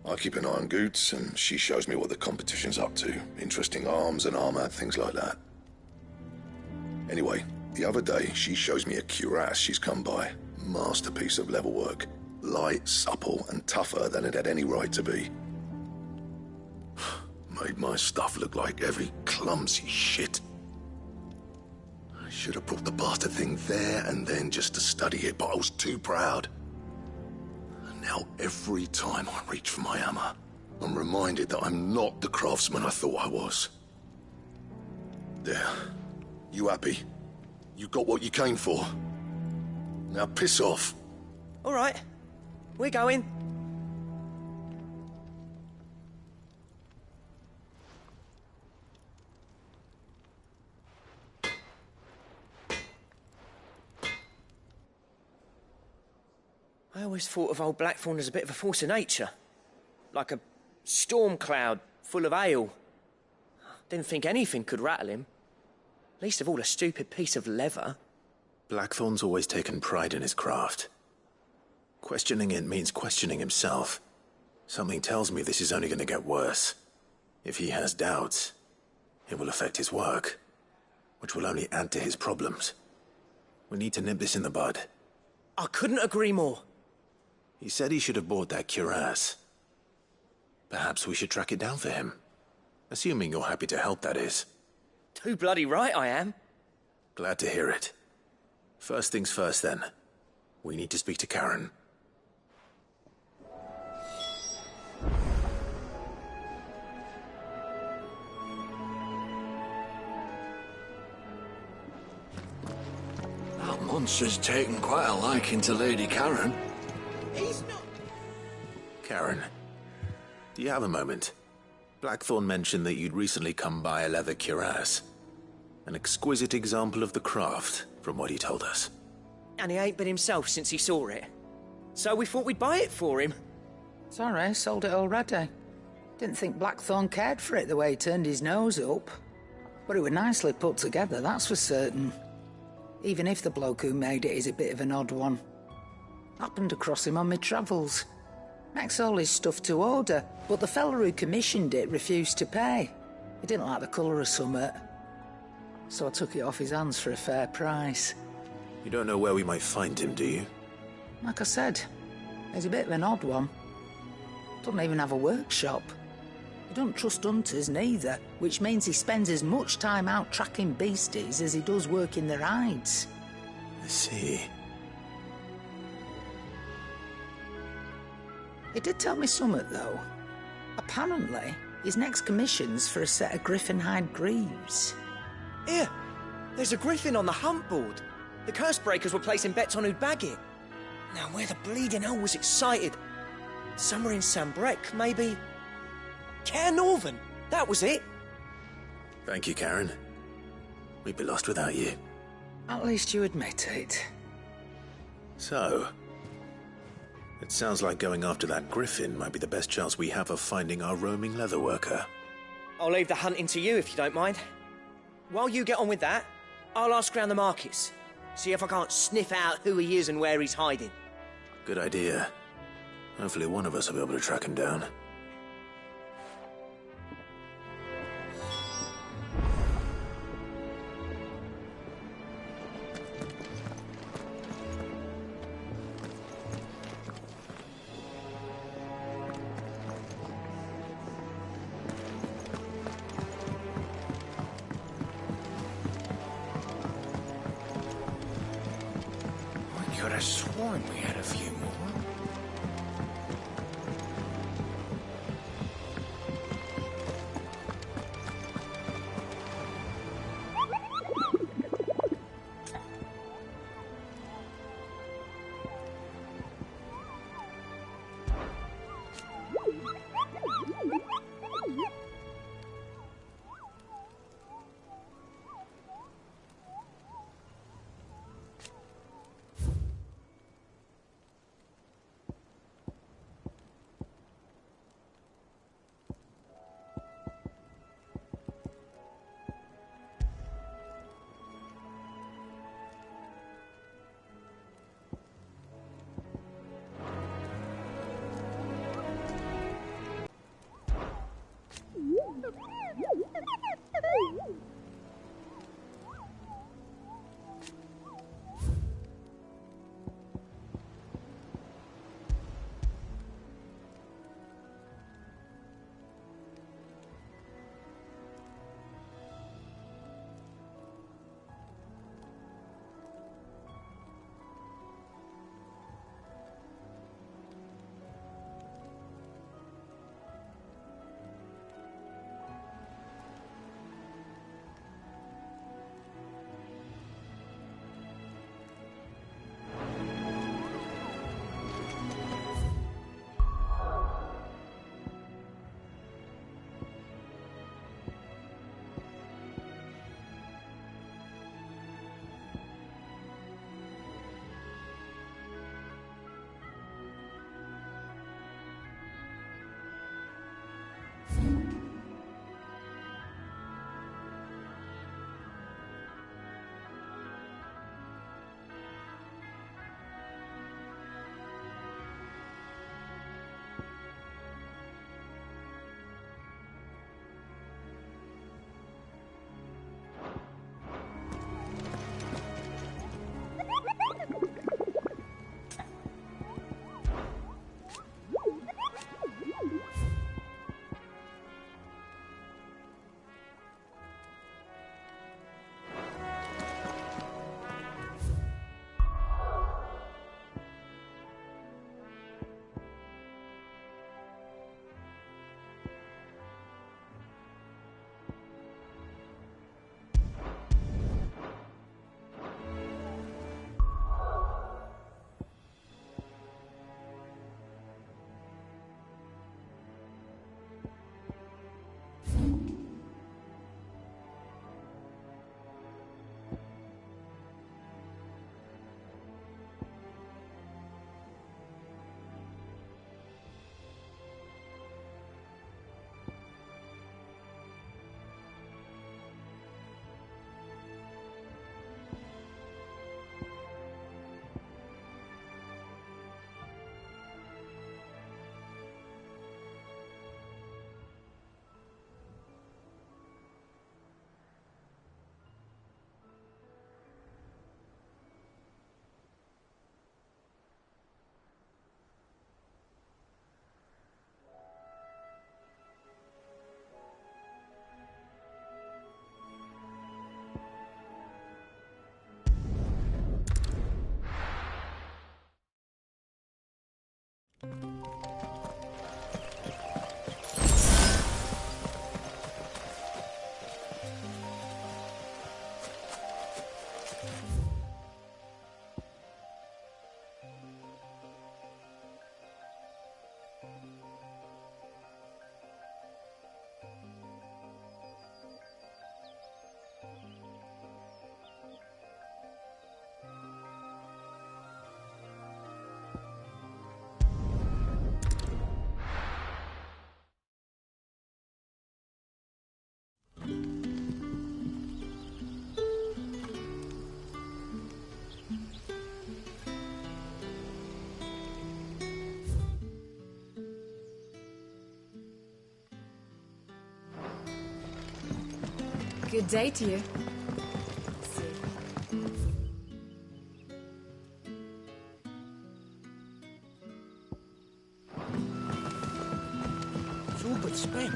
I keep an eye on Goots, and she shows me what the competition's up to. Interesting arms and armor, things like that. Anyway, the other day, she shows me a cuirass she's come by. Masterpiece of level work. Light, supple, and tougher than it had any right to be. Made my stuff look like heavy, clumsy shit. I should have brought the bastard thing there and then just to study it, but I was too proud. And now every time I reach for my hammer, I'm reminded that I'm not the craftsman I thought I was. There. You happy? You got what you came for. Now piss off. All right. We're going. I always thought of old Blackthorn as a bit of a force of nature. Like a storm cloud full of ale. Didn't think anything could rattle him. Least of all a stupid piece of leather. Blackthorn's always taken pride in his craft. Questioning it means questioning himself. Something tells me this is only going to get worse. If he has doubts, it will affect his work, which will only add to his problems. We need to nip this in the bud. I couldn't agree more. He said he should have bought that cuirass. Perhaps we should track it down for him. Assuming you're happy to help, that is. Too bloody right I am. Glad to hear it. First things first, then. We need to speak to Karen. That monster's taken quite a liking to Lady Karen. He's not... Karen, do you have a moment? Blackthorn mentioned that you'd recently come by a leather cuirass. An exquisite example of the craft, from what he told us. And he ain't been himself since he saw it. So we thought we'd buy it for him. Sorry, sold it already. Didn't think Blackthorn cared for it the way he turned his nose up. But it was nicely put together, that's for certain. Even if the bloke who made it is a bit of an odd one. Happened across him on my travels. Makes all his stuff to order, but the fella who commissioned it refused to pay. He didn't like the colour of summit. So I took it off his hands for a fair price. You don't know where we might find him, do you? Like I said, he's a bit of an odd one. Doesn't even have a workshop. He don't trust hunters neither, which means he spends as much time out tracking beasties as he does working their hides. I see. He did tell me something, though. Apparently, his next commission's for a set of griffin hide greaves. Here, there's a griffin on the hunt board. The curse breakers were placing bets on who'd bag it. Now, where the bleeding hell was excited? Somewhere in Sambrec, maybe? Care Northern, that was it. Thank you, Karen. We'd be lost without you. At least you admit it. So, it sounds like going after that griffin might be the best chance we have of finding our roaming leatherworker. I'll leave the hunting to you if you don't mind. While you get on with that, I'll ask round the markets. See if I can't sniff out who he is and where he's hiding. Good idea. Hopefully one of us will be able to track him down. I could have sworn we had a few more. Good day to you. It's all but spent.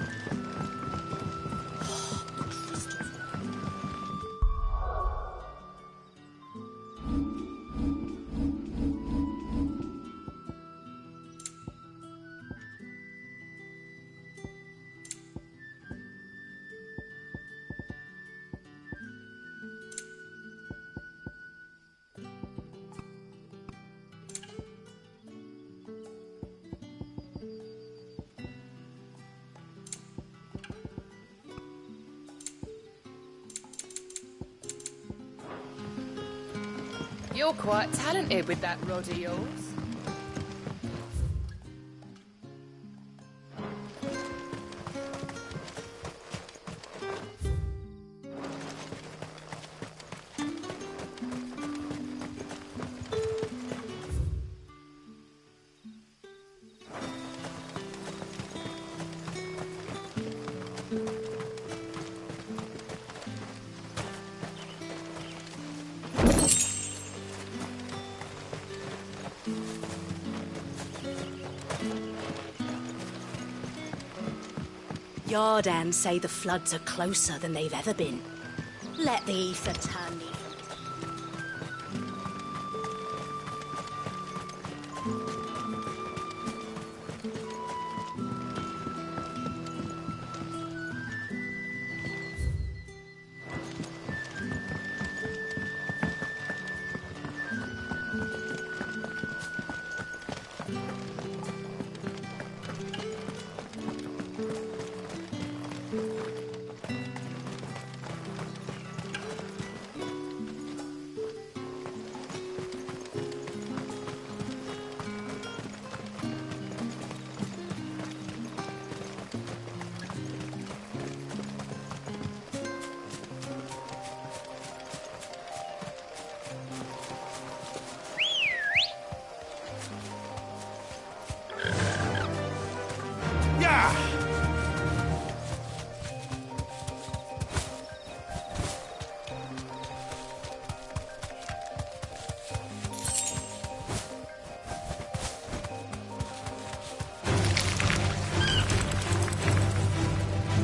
You're quite talented with that rod of yours. Yardan say the floods are closer than they've ever been. Let the ether turn me.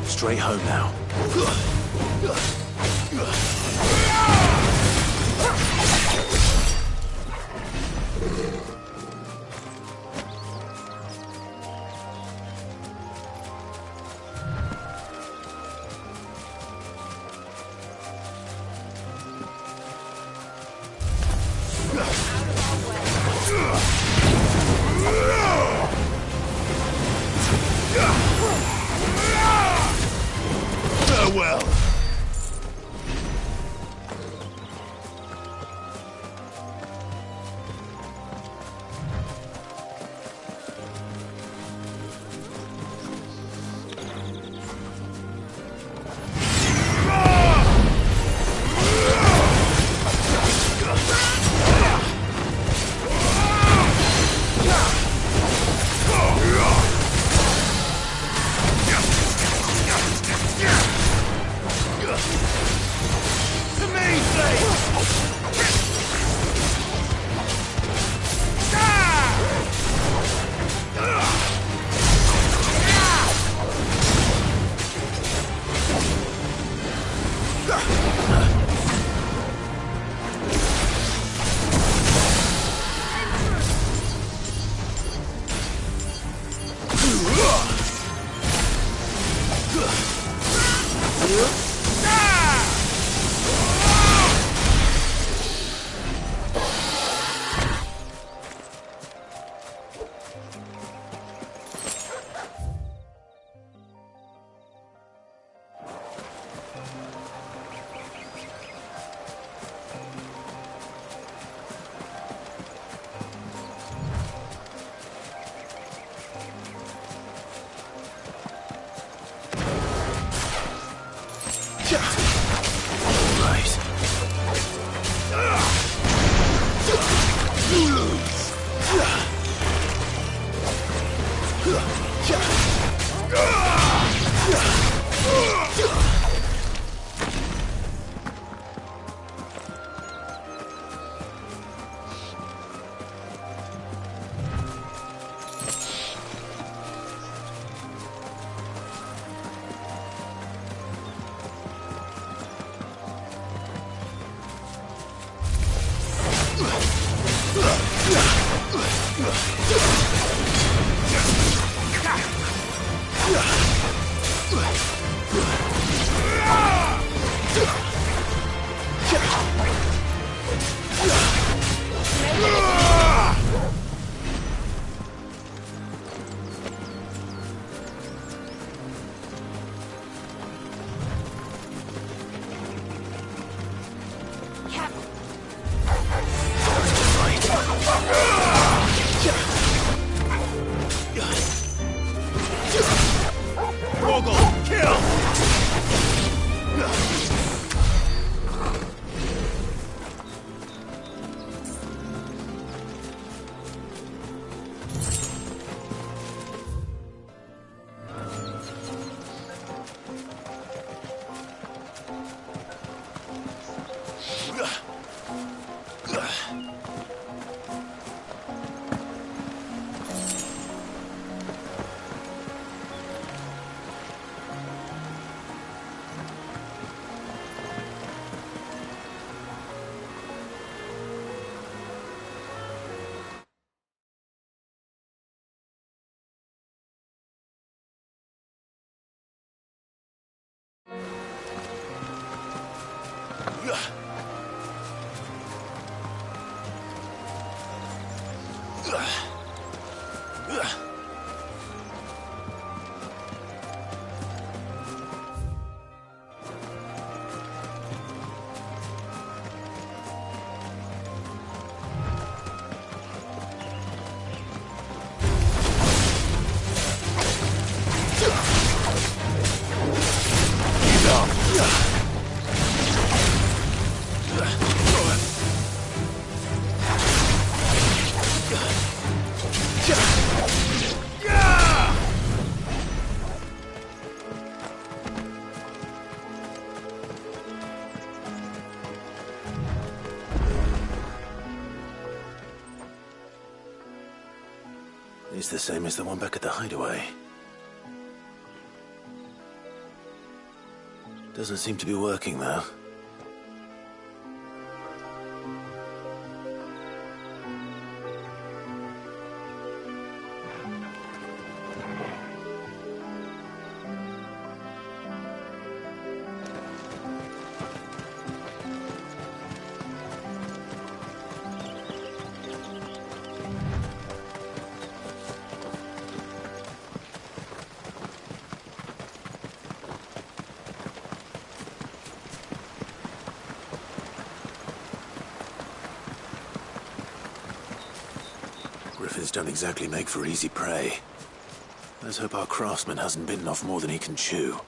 Straight home now. Farewell. It's the same as the one back at the hideaway. Doesn't seem to be working, though. Griffins don't exactly make for easy prey. Let's hope our craftsman hasn't bitten off more than he can chew.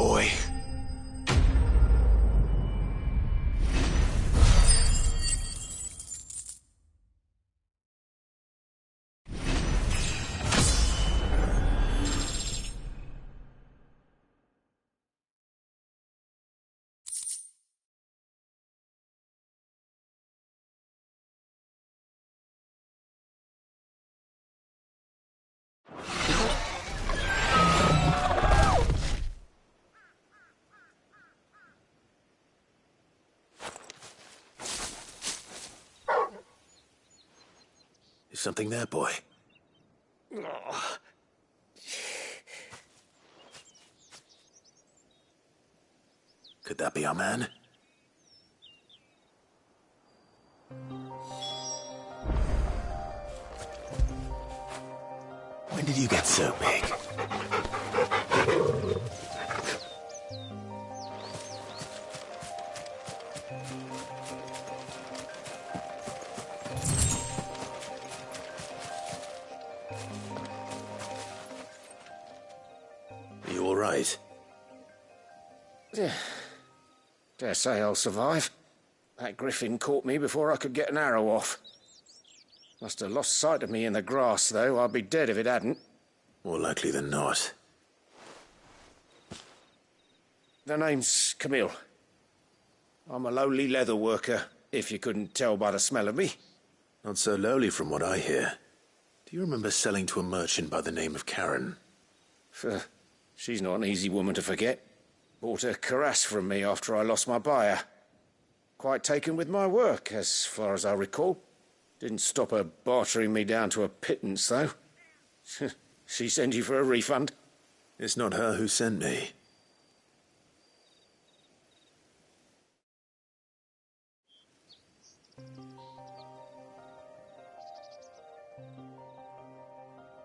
boy. Is something there, boy? Could that be our man? When did you get so big? Are you all right? Dare say I'll survive. That griffin caught me before I could get an arrow off. Must have lost sight of me in the grass, though. I'd be dead if it hadn't. More likely than not. The name's Camille. I'm a lowly leather worker, if you couldn't tell by the smell of me. Not so lowly from what I hear. Do you remember selling to a merchant by the name of Karen? She's not an easy woman to forget. Bought a cuirass from me after I lost my buyer. Quite taken with my work, as far as I recall. Didn't stop her bartering me down to a pittance, though. She send you for a refund? It's not her who sent me.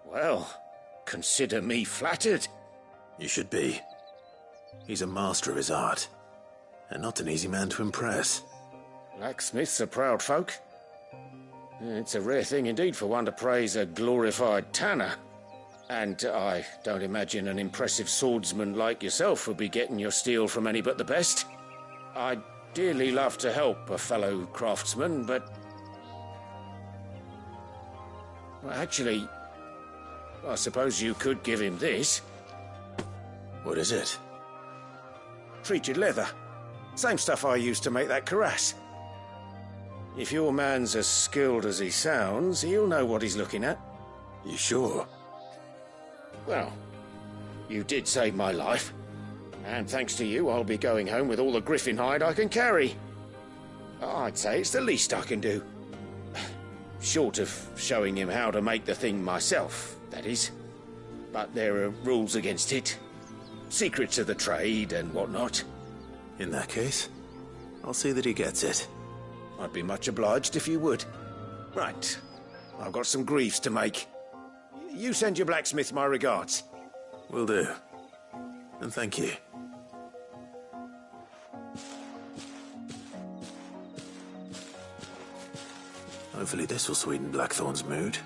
Well, consider me flattered. You should be. He's a master of his art, and not an easy man to impress. Blacksmiths are proud folk. It's a rare thing indeed for one to praise a glorified tanner. And I don't imagine an impressive swordsman like yourself would be getting your steel from any but the best. I'd dearly love to help a fellow craftsman, but... Well, actually, I suppose you could give him this. What is it? Treated leather. Same stuff I used to make that cuirass. If your man's as skilled as he sounds, he'll know what he's looking at. You sure? Well, you did save my life. And thanks to you, I'll be going home with all the griffin hide I can carry. I'd say it's the least I can do. Short of showing him how to make the thing myself, that is. But there are rules against it. Secrets of the trade and whatnot. In that case, I'll see that he gets it. I'd be much obliged if you would. Right. I've got some greaves to make. You send your blacksmith my regards. Will do. And thank you. Hopefully this will sweeten Blackthorn's mood.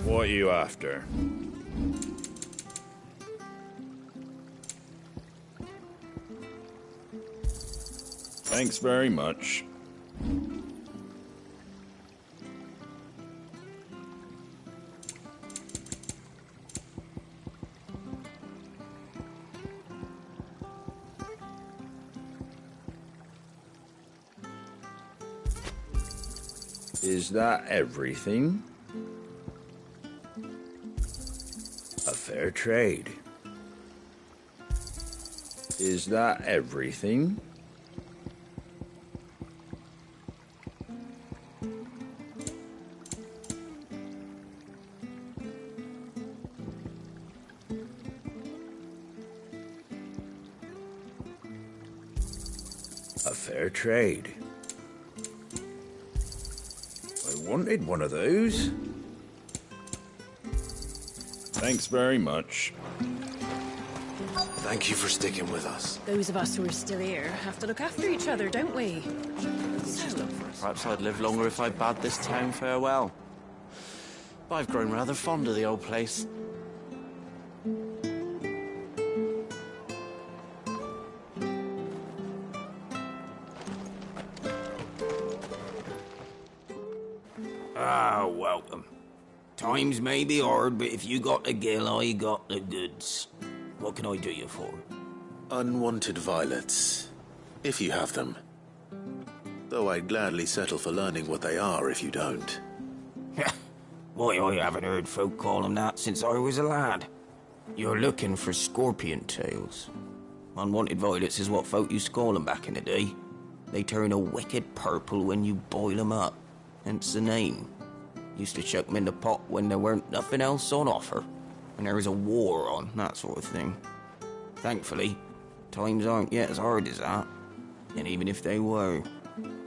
What are you after? Thanks very much. Is that everything? A fair trade. Is that everything? A fair trade. I wanted one of those. Thanks very much. Thank you for sticking with us. Those of us who are still here have to look after each other, don't we? Perhaps I'd live longer if I bade this town farewell. But I've grown rather fond of the old place. Ah, welcome. Times may be hard, but if you got the gill, I got the goods. What can I do you for? Unwanted violets, if you have them. Though I'd gladly settle for learning what they are if you don't. Why, I haven't heard folk call them that since I was a lad. You're looking for scorpion tails. Unwanted violets is what folk used to call them back in the day. They turn a wicked purple when you boil them up, hence the name. Used to chuck them in the pot when there weren't nothing else on offer, and there was a war on, that sort of thing. Thankfully, times aren't yet as hard as that, and even if they were,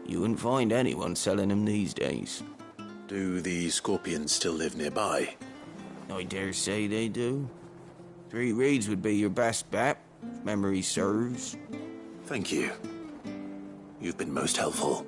you wouldn't find anyone selling them these days. Do the scorpions still live nearby? I dare say they do. 3 Reeds would be your best bet, if memory serves. Thank you. You've been most helpful.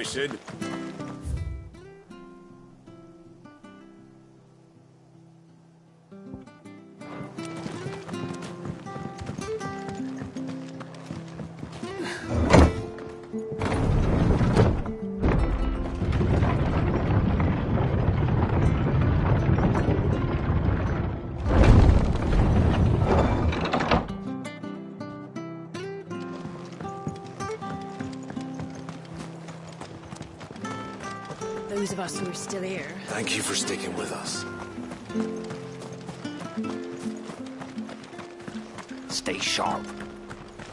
Sid. Those of us who are still here. Thank you for sticking with us. Stay sharp.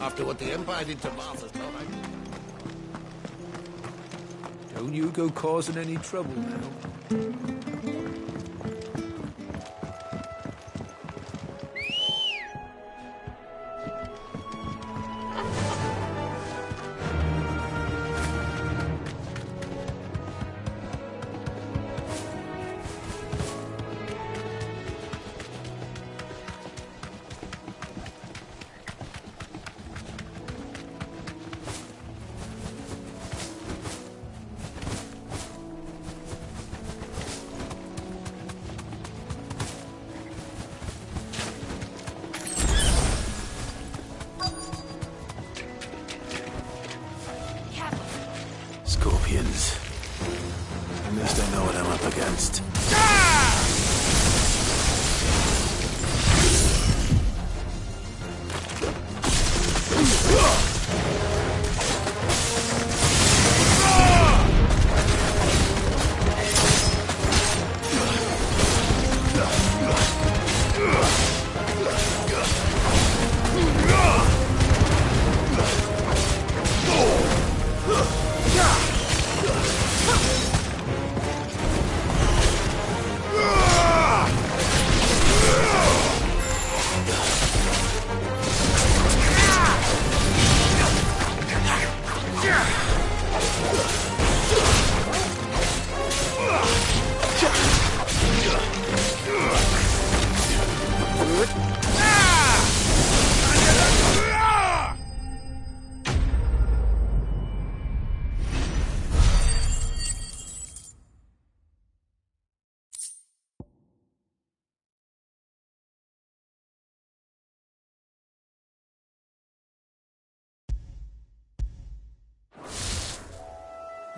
After what the Empire did to Martha's Don't you go causing any trouble now. Scorpions. At least I know what I'm up against.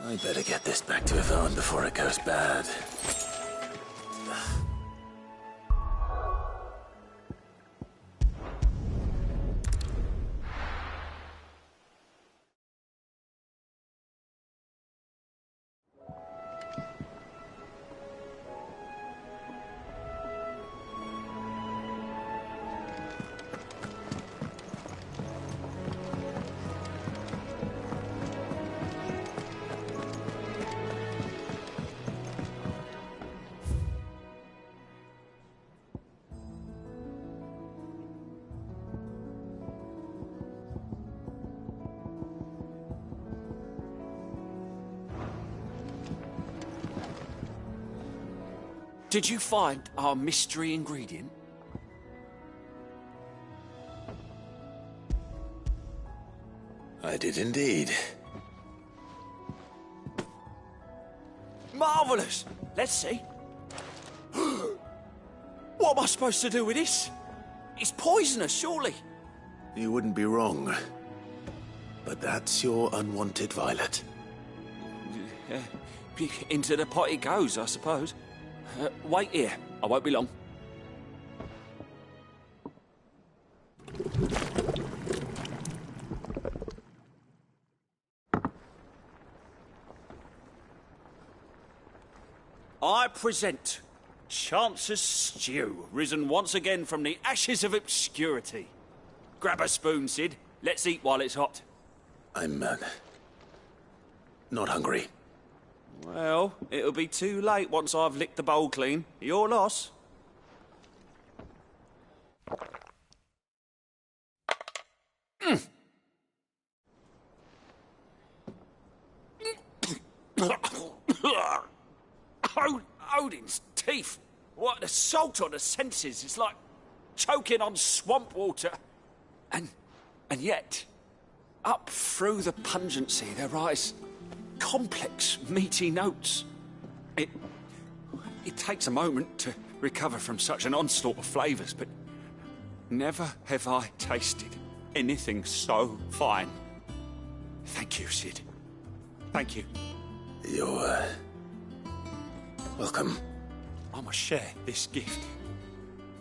I better get this back to Yvonne before it goes bad. Did you find our mystery ingredient? I did indeed. Marvellous! Let's see. What am I supposed to do with this? It's poisonous, surely. You wouldn't be wrong. But that's your unwanted violet. Into the pot it goes, I suppose. Wait here. I won't be long. I present Chance's Stew, risen once again from the ashes of obscurity. Grab a spoon, Sid. Let's eat while it's hot. I'm, not hungry. Well, it'll be too late once I've licked the bowl clean. Your loss. Odin's teeth. What, the salt on the senses. It's like choking on swamp water. And yet, up through the pungency, there rise complex, meaty notes. It takes a moment to recover from such an onslaught of flavours, but never have I tasted anything so fine. Thank you, Sid. Thank you. You're, welcome. I must share this gift.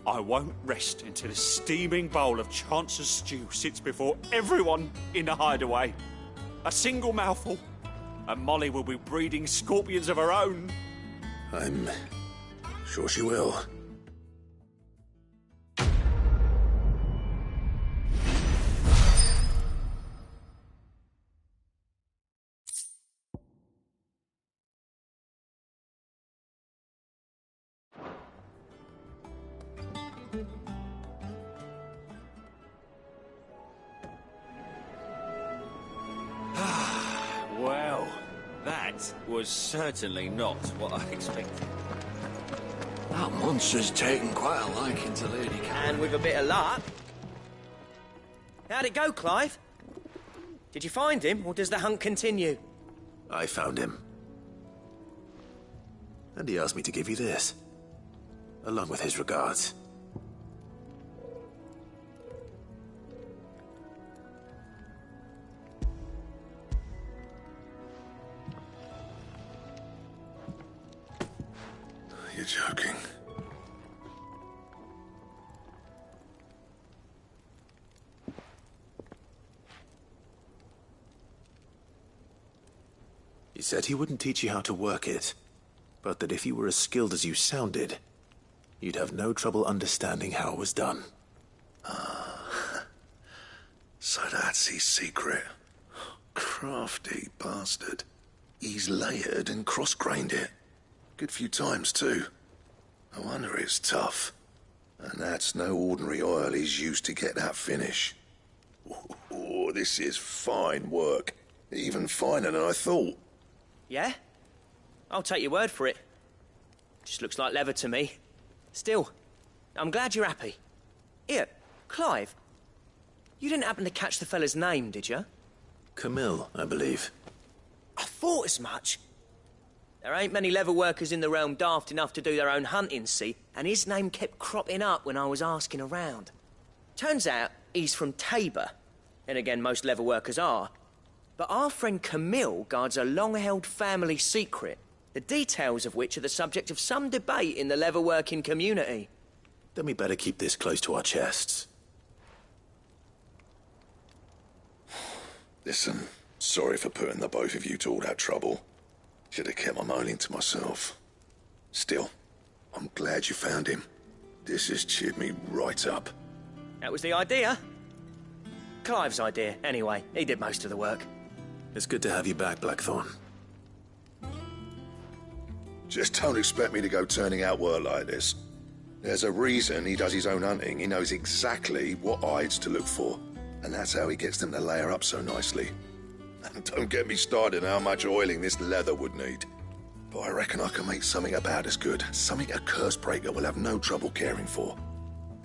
I won't rest until a steaming bowl of Chance's stew sits before everyone in the hideaway. A single mouthful, and Molly will be breeding scorpions of her own. I'm sure she will. That was certainly not what I expected. That monster's taken quite a liking to Lady Caroline. And with a bit of luck... How'd it go, Clive? Did you find him, or does the hunt continue? I found him. And he asked me to give you this, along with his regards. You're joking. He said he wouldn't teach you how to work it, but that if you were as skilled as you sounded, you'd have no trouble understanding how it was done. So that's his secret. Crafty bastard. He's layered and cross-grained it. Good few times, too. No wonder it's tough. And that's no ordinary oil he's used to get that finish. Oh, this is fine work. Even finer than I thought. Yeah? I'll take your word for it. Just looks like leather to me. Still, I'm glad you're happy. Here, Clive, you didn't happen to catch the fella's name, did you? Camille, I believe. I thought as much. There ain't many leather workers in the realm daft enough to do their own hunting, see, and his name kept cropping up when I was asking around. Turns out he's from Tabor, and again, most leather workers are. But our friend Camille guards a long-held family secret, the details of which are the subject of some debate in the leather-working community. Then we better keep this close to our chests. Listen, sorry for putting the both of you to all that trouble. Should have kept my moaning to myself. Still, I'm glad you found him. This has cheered me right up. That was the idea. Clive's idea, anyway. He did most of the work. It's good to have you back, Blackthorn. Just don't expect me to go turning out work like this. There's a reason he does his own hunting. He knows exactly what hides to look for. And that's how he gets them to layer up so nicely. And don't get me started on how much oiling this leather would need. But I reckon I can make something about as good. Something a curse breaker will have no trouble caring for.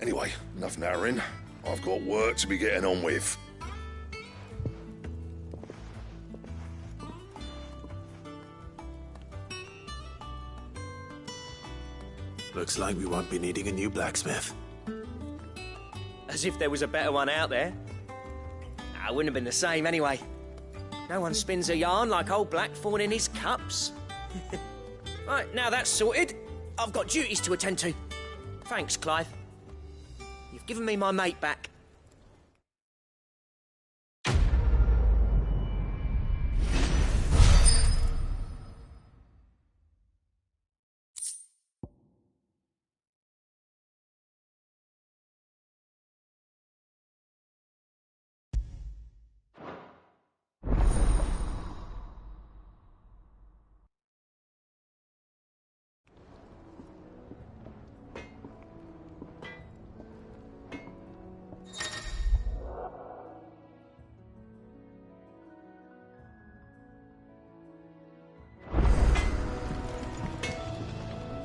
Anyway, enough narrowing. I've got work to be getting on with. Looks like we won't be needing a new blacksmith. As if there was a better one out there. It wouldn't have been the same anyway. No one spins a yarn like old Blackthorn in his cups. Right, now that's sorted, I've got duties to attend to. Thanks, Clive. You've given me my mate back.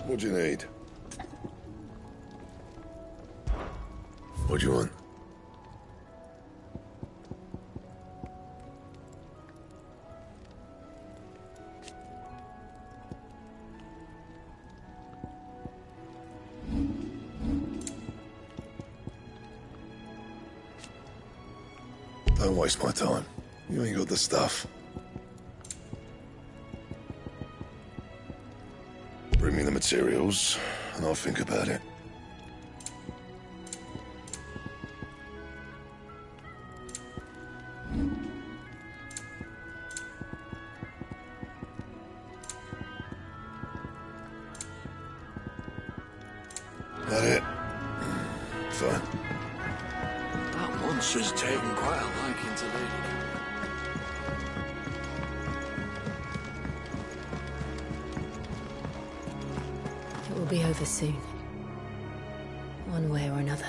What do you need? What do you want? Don't waste my time. You ain't got the stuff. Bring me the materials, and I'll think about it. That it? Fine. That monster's taken quite a liking to Lady. It will be over soon. One way or another.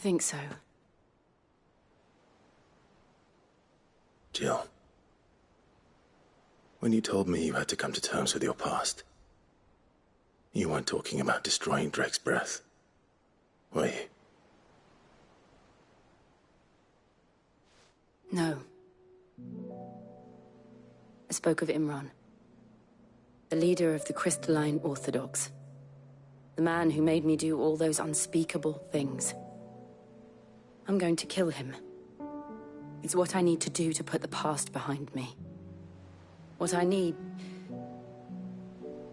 think so. Jill, when you told me you had to come to terms with your past, you weren't talking about destroying Drake's breath, were you? No. I spoke of Imran, the leader of the Crystalline Orthodox. The man who made me do all those unspeakable things. I'm going to kill him. It's what I need to do to put the past behind me. What I need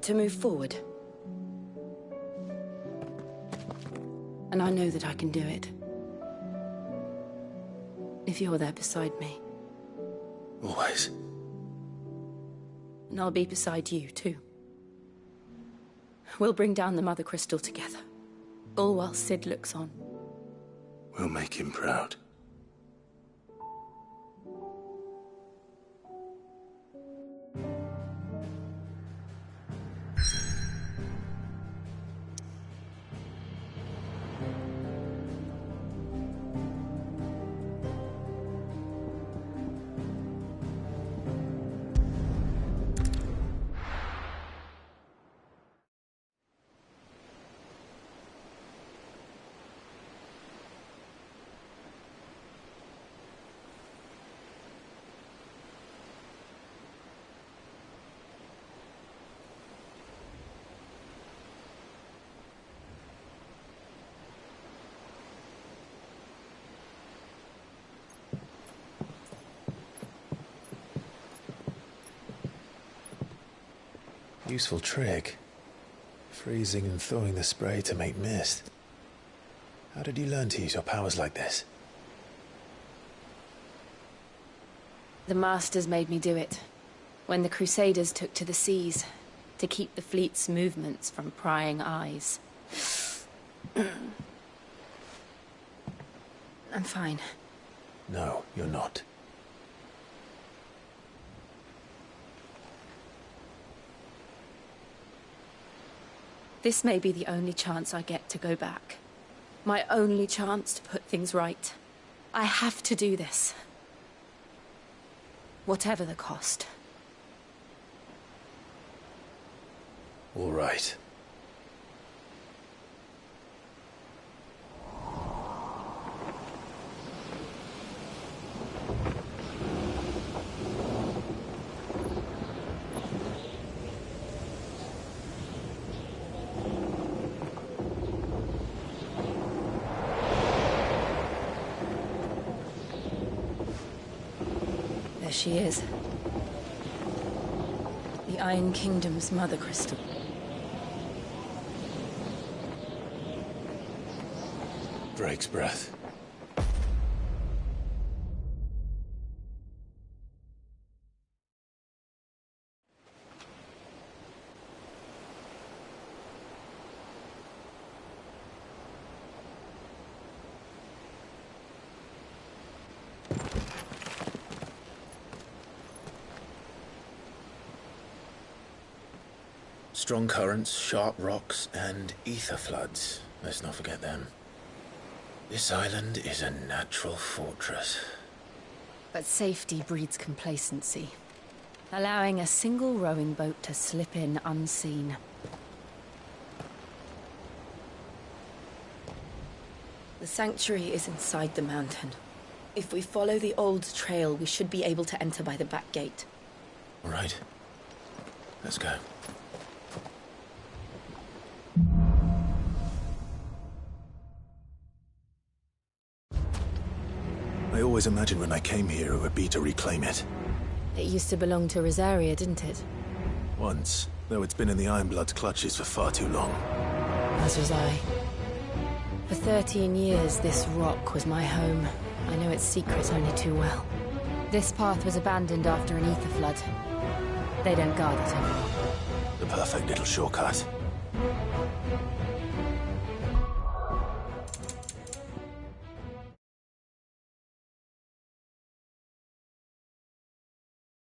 to move forward. And I know that I can do it. If you're there beside me. Always. And I'll be beside you, too. We'll bring down the Mother Crystal together. All while Sid looks on. We'll make him proud. Useful trick. Freezing and thawing the spray to make mist. How did you learn to use your powers like this? The Masters made me do it. When the Crusaders took to the seas, to keep the fleet's movements from prying eyes. I'm fine. No, you're not. This may be the only chance I get to go back. My only chance to put things right. I have to do this. Whatever the cost. All right. There she is. The Iron Kingdom's Mother Crystal. Drake's breath. Strong currents, sharp rocks, and ether floods. Let's not forget them. This island is a natural fortress. But safety breeds complacency. Allowing a single rowing boat to slip in unseen. The sanctuary is inside the mountain. If we follow the old trail, we should be able to enter by the back gate. All right. Let's go. I always imagined when I came here it would be to reclaim it. It used to belong to Rosaria, didn't it? Once, though it's been in the Ironblood's clutches for far too long. As was I. For 13 years, this rock was my home. I know its secret only too well. This path was abandoned after an ether flood. They don't guard it anymore. The perfect little shortcut.